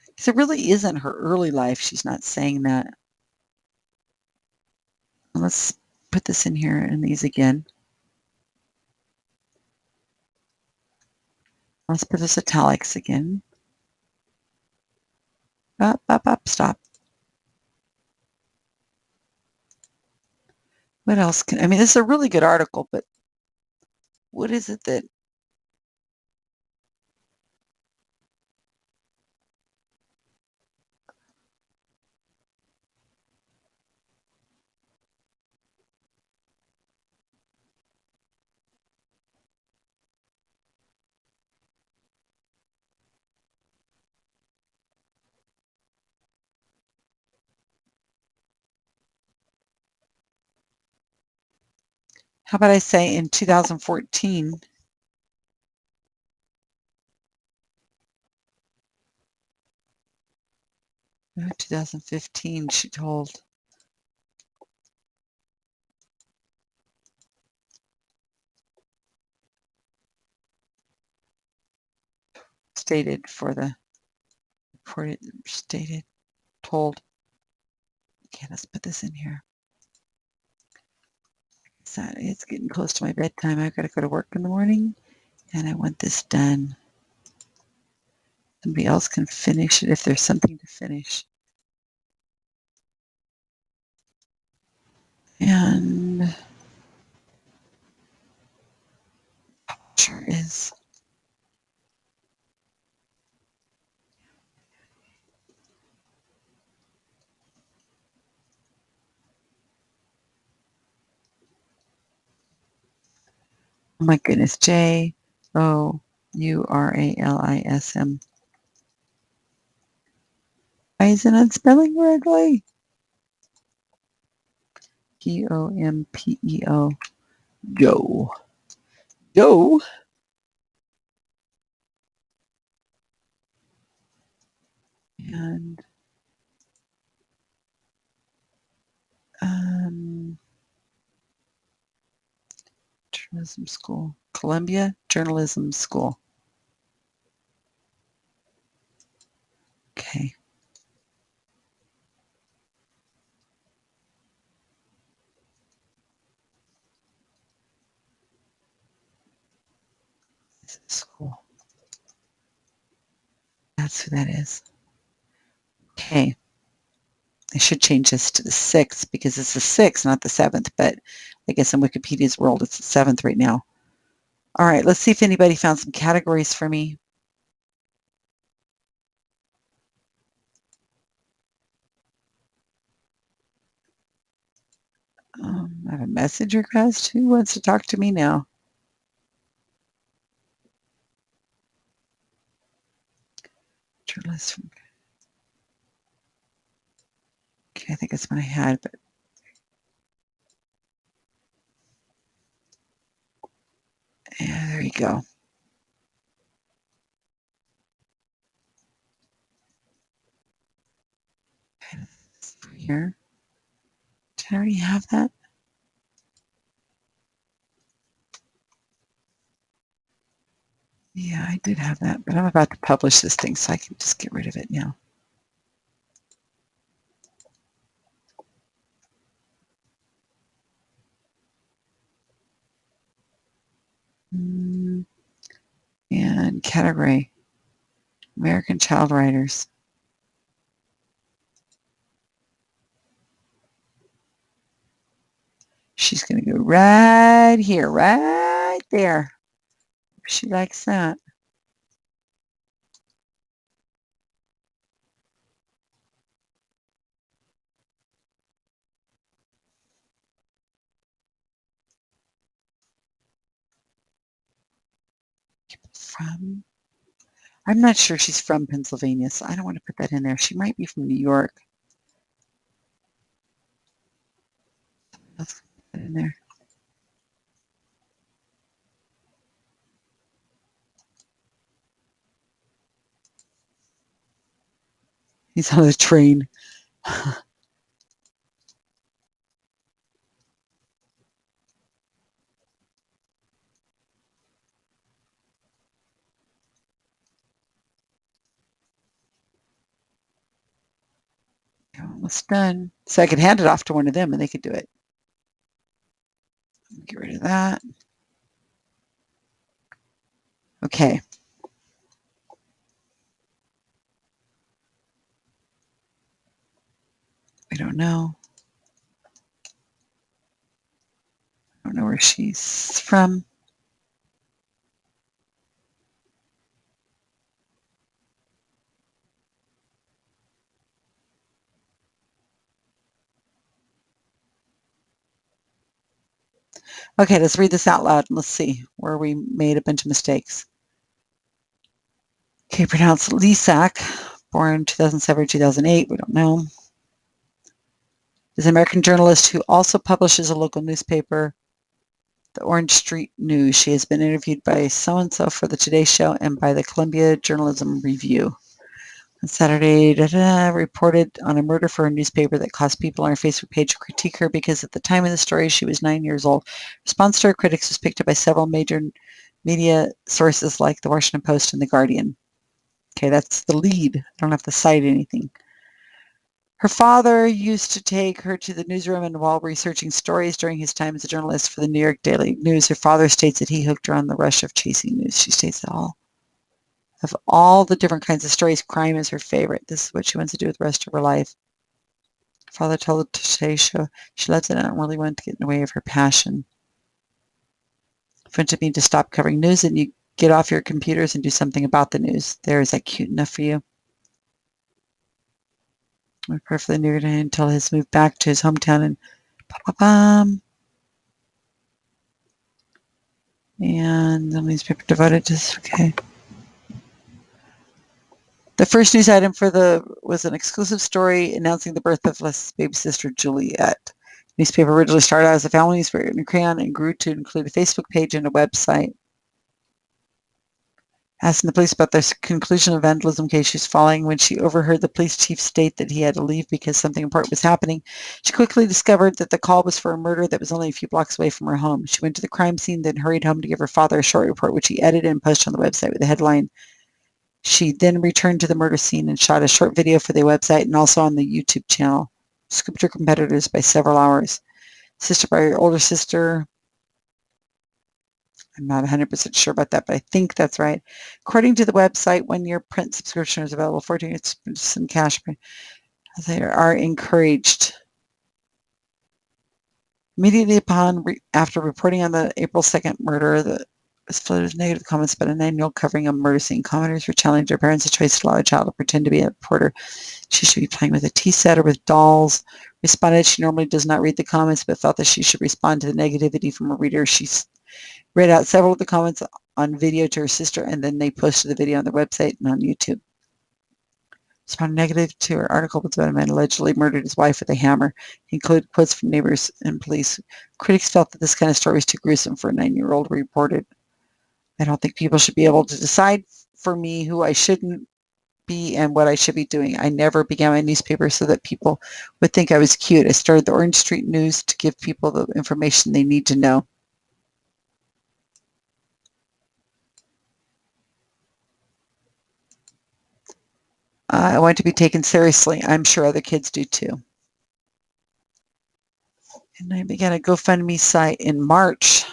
Because it really isn't her early life. She's not saying that. Let's put this in here and these again. Let's put this italics again. Up, stop. What else I mean, this is a really good article, but what is it that how about I say in 2014, 2015, she told stated for the reported stated told. Okay, let's put this in here. It's getting close to my bedtime. I've got to go to work in the morning, and I want this done. Somebody else can finish it if there's something to finish. And sure is. Oh my goodness, JOURALISM. Why isn't it spelling correctly? POMPEO. Joe. Joe. And journalism school. Columbia Journalism School. School. That's who that is. Okay. I should change this to the 6th because it's the 6th, not the 7th, but I guess in Wikipedia's world, it's the 7th right now. All right, let's see if anybody found some categories for me. I have a message request. Who wants to talk to me now? Journalist from... Okay, I think that's what I had, but yeah, there you go. Here. Did I already have that? Yeah, I did have that, but I'm about to publish this thing, so I can just get rid of it now. And category, American Child Writers. She's going to go right here, right there. She likes that. From, I'm not sure she's from Pennsylvania, so I don't want to put that in there. She might be from New York. Let's put that in there. He's on the train. Almost done. So I could hand it off to one of them and they could do it. Get rid of that. Okay. We don't know. I don't know where she's from. Okay, let's read this out loud and let's see where we made a bunch of mistakes. Okay, pronounced Lysiak, born 2007 or 2008. We don't know. Is an American journalist who also publishes a local newspaper, the Orange Street News. She has been interviewed by so-and-so for the Today Show and by the Columbia Journalism Review. On Saturday, reported on a murder for a newspaper that caused people on her Facebook page to critique her because at the time of the story, she was 9 years old. Response to her critics was picked up by several major media sources like the Washington Post and the Guardian. Okay, that's the lead. I don't have to cite anything. Her father used to take her to the newsroom, and while researching stories during his time as a journalist for the New York Daily News, her father states that he hooked her on the rush of chasing news. She states that of all the different kinds of stories, crime is her favorite. This is what she wants to do with the rest of her life. Her father told her to say she loves it and really wanted to get in the way of her passion. Friendship means to stop covering news and you get off your computers and do something about the news. There, is that cute enough for you? We pray for the new year until he's moved back to his hometown and and the newspaper devoted to this. Okay. The first news item was an exclusive story announcing the birth of Les' baby sister Juliet. The newspaper originally started out as a family newspaper in Crayon and grew to include a Facebook page and a website. Asking the police about the conclusion of vandalism case she's following when she overheard the police chief state that he had to leave because something important was happening. She quickly discovered that the call was for a murder that was only a few blocks away from her home. She went to the crime scene, then hurried home to give her father a short report, which he edited and posted on the website with the headline. She then returned to the murder scene and shot a short video for the website and also on the YouTube channel. Scooped her competitors by several hours. Sister by her older sister. I'm not 100% sure about that, but I think that's right. According to the website, one-year print subscription is available. 14 it's some cash. They are encouraged. Immediately after reporting on the April 2nd murder, the flooded negative comments about an annual covering of murder scene. Commenters were challenging their parents' choice to allow a child to pretend to be a reporter. She should be playing with a tea set or with dolls. Responded she normally does not read the comments, but felt that she should respond to the negativity from a reader. She read out several of the comments on video to her sister, and then they posted the video on their website and on YouTube. Responded negative to her article about a man allegedly murdered his wife with a hammer. He included quotes from neighbors and police. Critics felt that this kind of story was too gruesome for a 9-year-old reported. I don't think people should be able to decide for me who I shouldn't be and what I should be doing. I never began my newspaper so that people would think I was cute. I started the Orange Street News to give people the information they need to know. I want to be taken seriously. I'm sure other kids do too. And I began a GoFundMe site in March.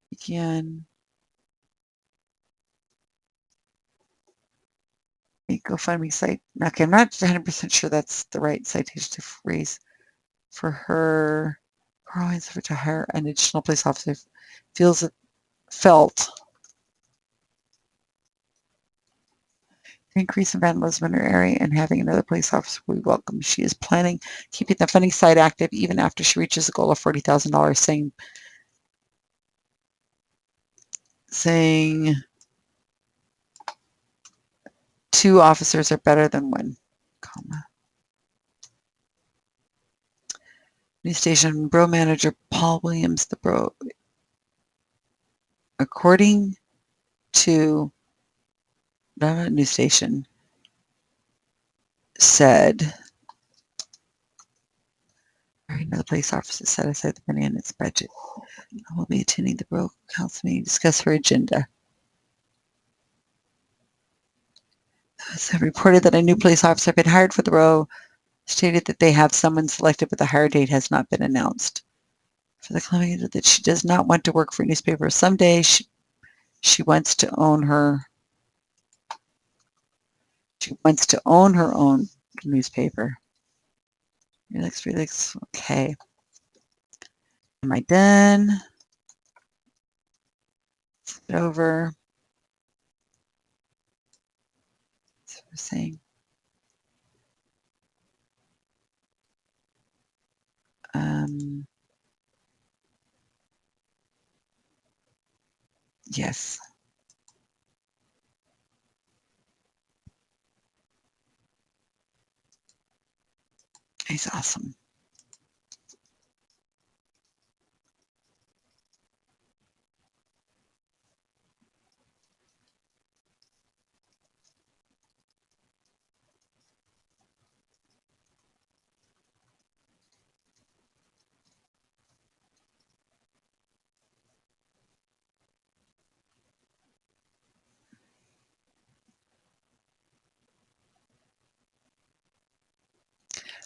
Began a GoFundMe site. Okay, I'm not 100% sure that's the right citation to raise for her. Growing effort to hire an additional police officer felt increase in vandalism in her area and having another police officer we welcome. She is planning keeping the funding site active even after she reaches a goal of $40,000, saying 2 officers are better than 1, comma. News station Borough Manager Paul Williams, the Borough, according to the news station, said, another police officer set aside the money in its budget. I will be attending the Borough Council meeting to discuss her agenda. So reported that a new police officer had been hired for the borough, stated that they have someone selected, but the hire date has not been announced. For the claimant that she does not want to work for a newspaper. Someday she wants to own her. She wants to own her own newspaper. Relax. Okay. Am I done? Flip it over. That's what we're saying. Yes. He's awesome.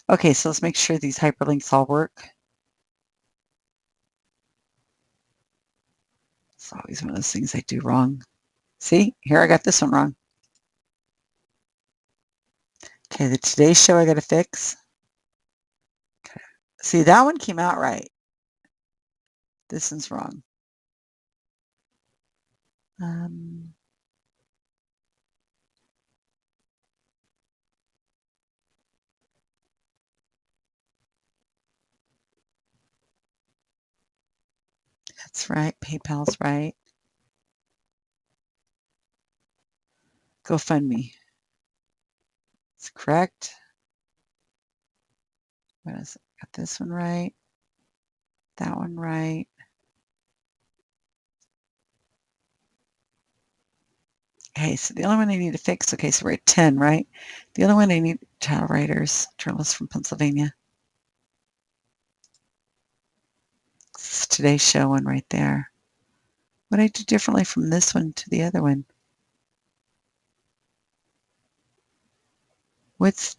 Okay, so let's make sure these hyperlinks all work. It's always one of those things I do wrong. See, here I got this one wrong. Okay, the Today Show I got to fix. Okay. See, that one came out right. This one's wrong. That's right. PayPal's right. GoFundMe. It's correct. What is it? Got this one right. That one right. Okay, so the only one I need to fix, okay, so we're at 10, right? The only one I need, child writers, journalists from Pennsylvania. It's Today's Show one right there. What I do differently from this one to the other one? What's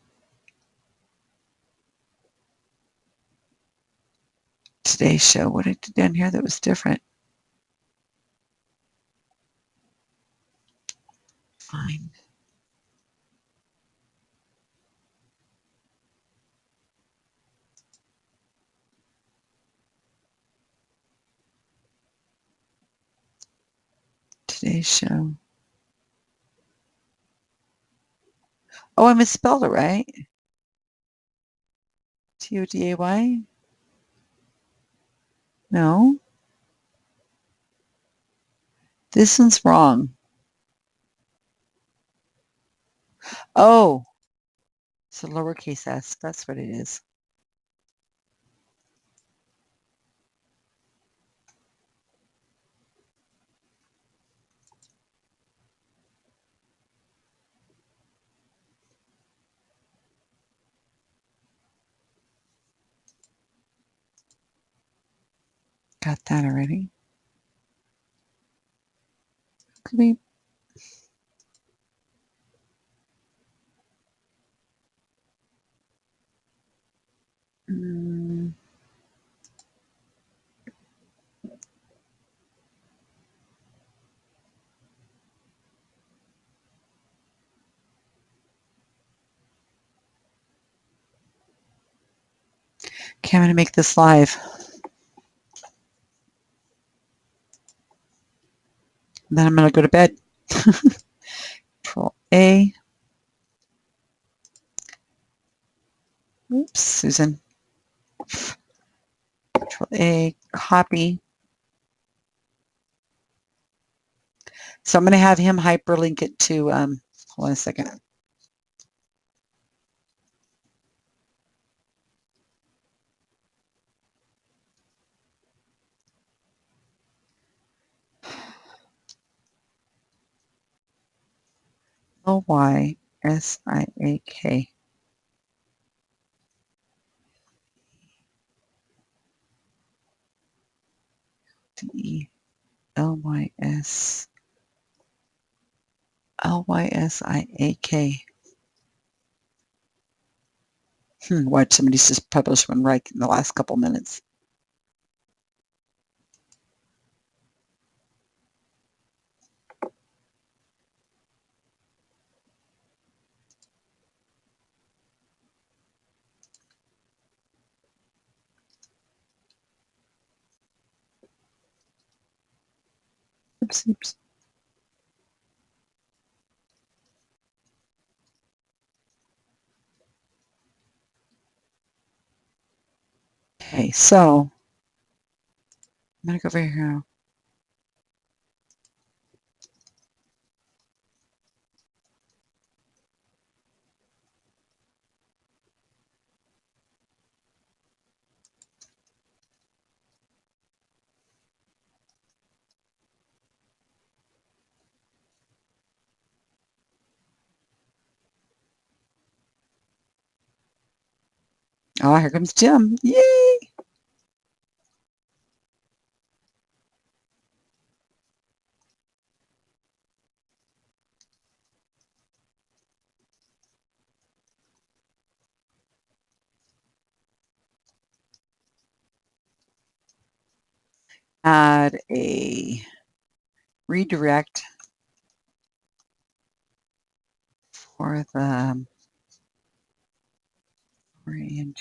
today's show? What did I do down here that was different? Find today's show. Oh, I misspelled it, right? Today? No, this one's wrong. Oh, it's a lowercase s. That's what it is. Got that already. Could we? Okay, I'm going to make this live. Then I'm going to go to bed. Control A. Oops, Susan. Control A, copy. So I'm going to have him hyperlink it to, hold on a second. Lysiak. Lysiak. What? Somebody's just published one right in the last couple minutes. Oops. Okay, so I'm going to go over here. Oh, here comes Jim. Yay! Add a redirect for the RANG.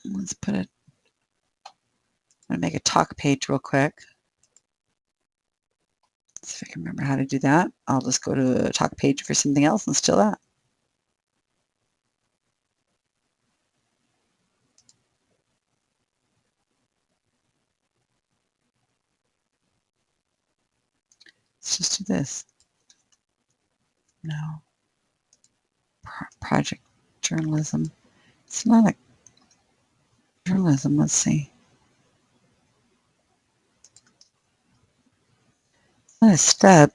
Let's put it, I'm going to make a talk page real quick. Let's see if I can remember how to do that. I'll just go to a talk page for something else and steal that. Let's just do this. No. Project journalism. It's not a journalism. Let's see. It's not a step.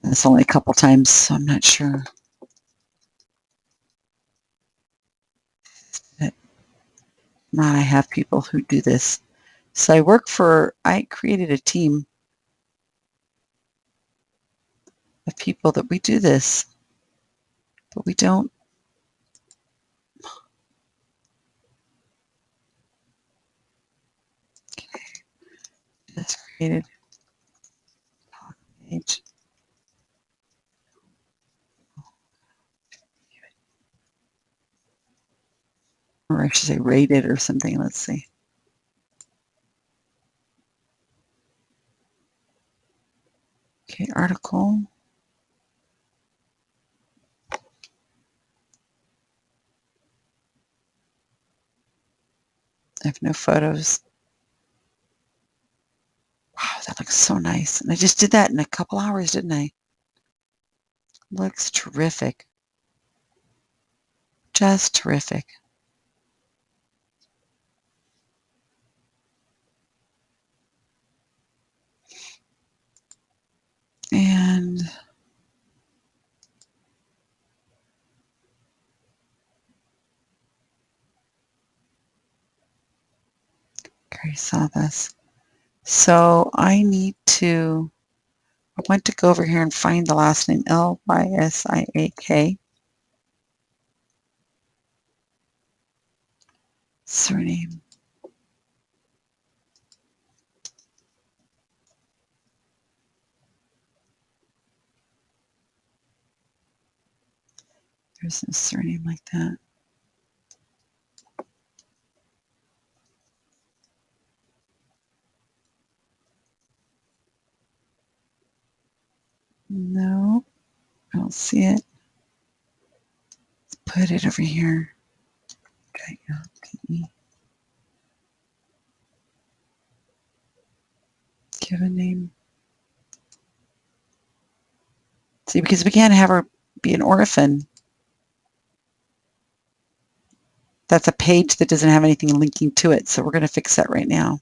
It's only a couple times, so I'm not sure. Not I have people who do this. So I created a team of people that we do this, but we don't. It's created page. Or I should say rated or something. Let's see. Okay, article. I have no photos. Wow, that looks so nice. And I just did that in a couple hours, didn't I? Looks terrific. Just terrific. And I saw this. So I want to go over here and find the last name, Lysiak. Surname. There's no surname like that. No, I don't see it. Let's put it over here. J-L-T-E. Give a name. See, because we can't have her be an orphan. That's a page that doesn't have anything linking to it, so we're going to fix that right now.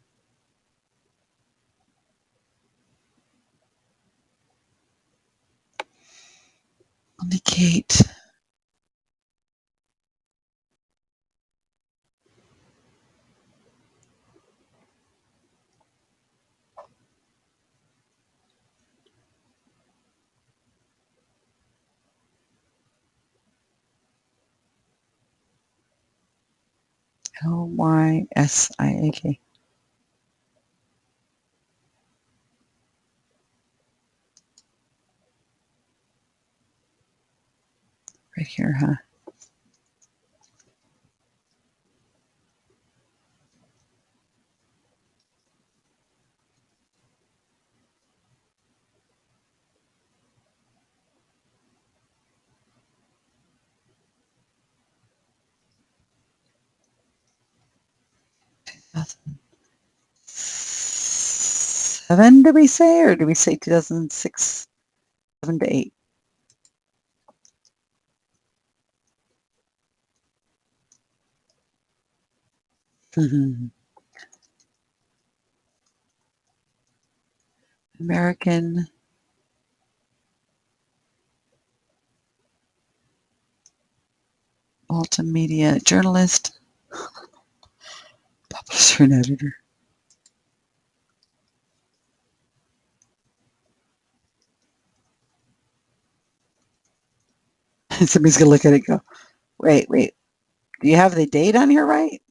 Indicate. Lysiak. Right here, huh? Seven, did we say, or did we say 2006, 7 to 8? American multimedia journalist, publisher, and editor. Somebody's going to look at it and go, wait, do you have the date on here right?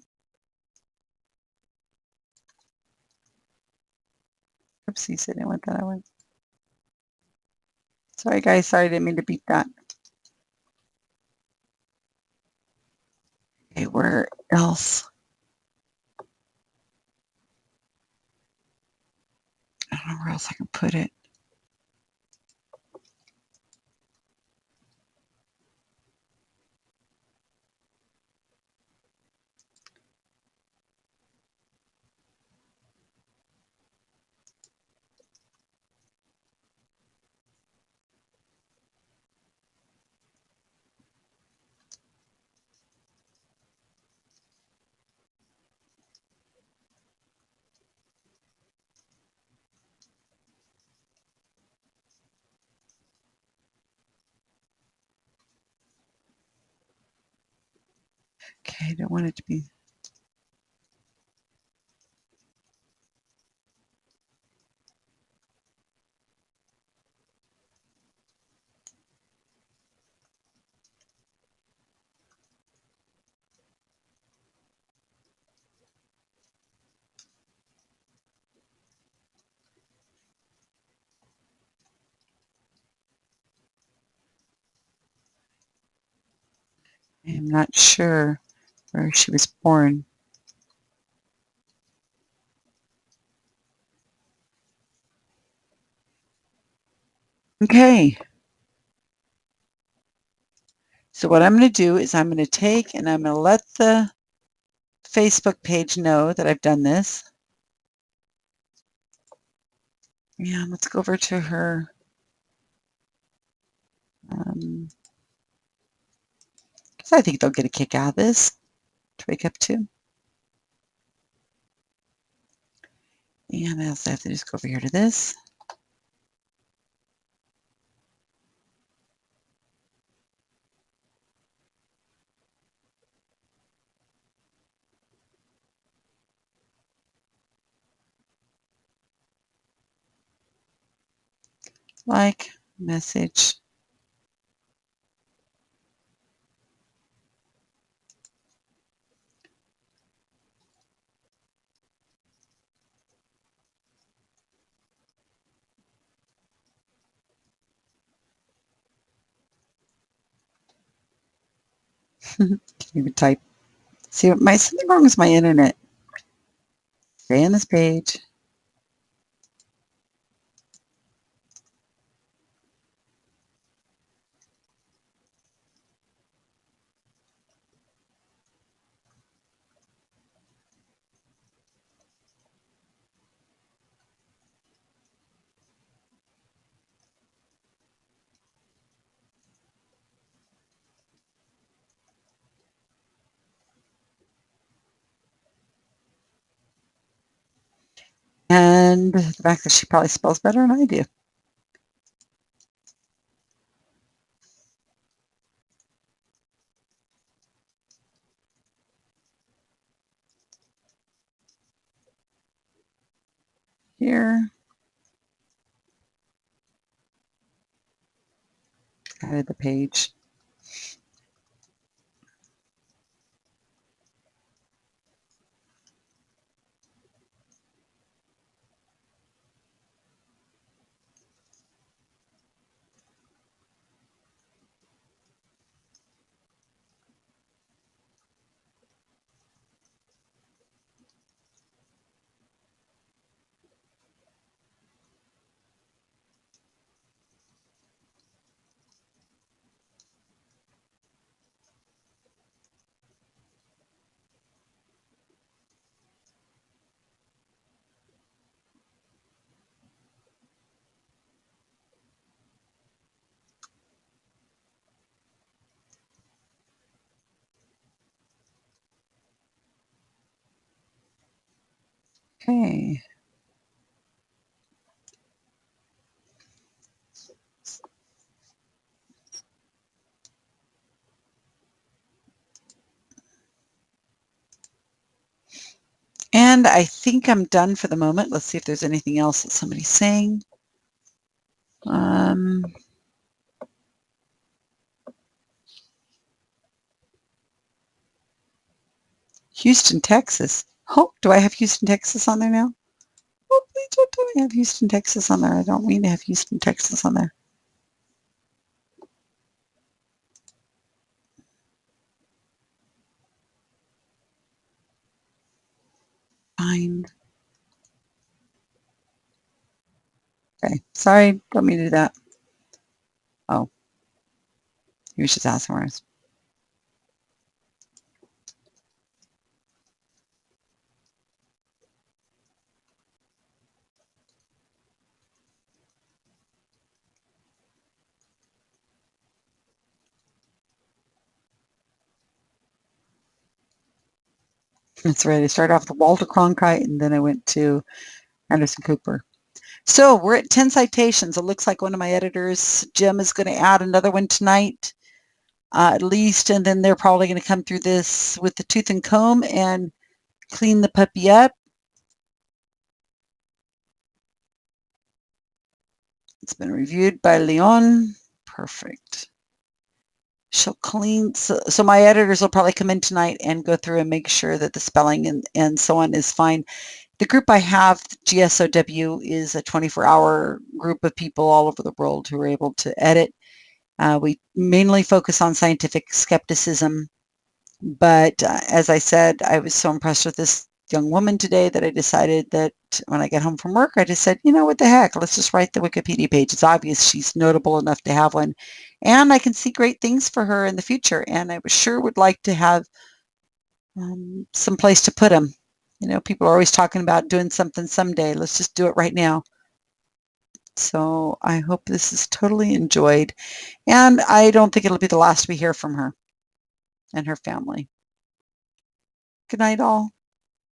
Oopsies, I didn't want that. I went. Sorry, guys. Sorry, I didn't mean to beat that. Okay, where else? I don't know where else I can put it. Okay, I don't want it to be. I'm not sure where she was born. Okay. So what I'm going to do is I'm going to take and I'm going to let the Facebook page know that I've done this. Yeah, let's go over to her. Because I think they'll get a kick out of this to wake up to. And I also have to just go over here to this. Like, message. Can't even type. See, something wrong with my internet. Stay on this page. And the fact that she probably spells better than I do. Here. Added the page. Okay. And I think I'm done for the moment. Let's see if there's anything else that somebody's saying. Houston, Texas. Oh, do I have Houston, Texas on there now? Oh, please don't tell me I have Houston, Texas on there. I don't mean to have Houston, Texas on there. Find. Okay, sorry, don't mean to do that. Oh, he was just asking where I was. That's right. I started off with Walter Cronkite, and then I went to Anderson Cooper. So we're at 10 citations. It looks like one of my editors, Jim, is going to add another one tonight, at least, and then they're probably going to come through this with the tooth and comb and clean the puppy up. It's been reviewed by Leon. Perfect. She'll clean. So my editors will probably come in tonight and go through and make sure that the spelling and so on is fine. The group I have, GSoW, is a 24-hour group of people all over the world who are able to edit. We mainly focus on scientific skepticism But as I said, I was so impressed with this young woman today that I decided that when I get home from work, I just said, you know, what the heck, let's just write the Wikipedia page. It's obvious she's notable enough to have one. And I can see great things for her in the future. And I sure would like to have some place to put them. You know, people are always talking about doing something someday. Let's just do it right now. So I hope this is totally enjoyed. And I don't think it'll be the last we hear from her and her family. Good night, all.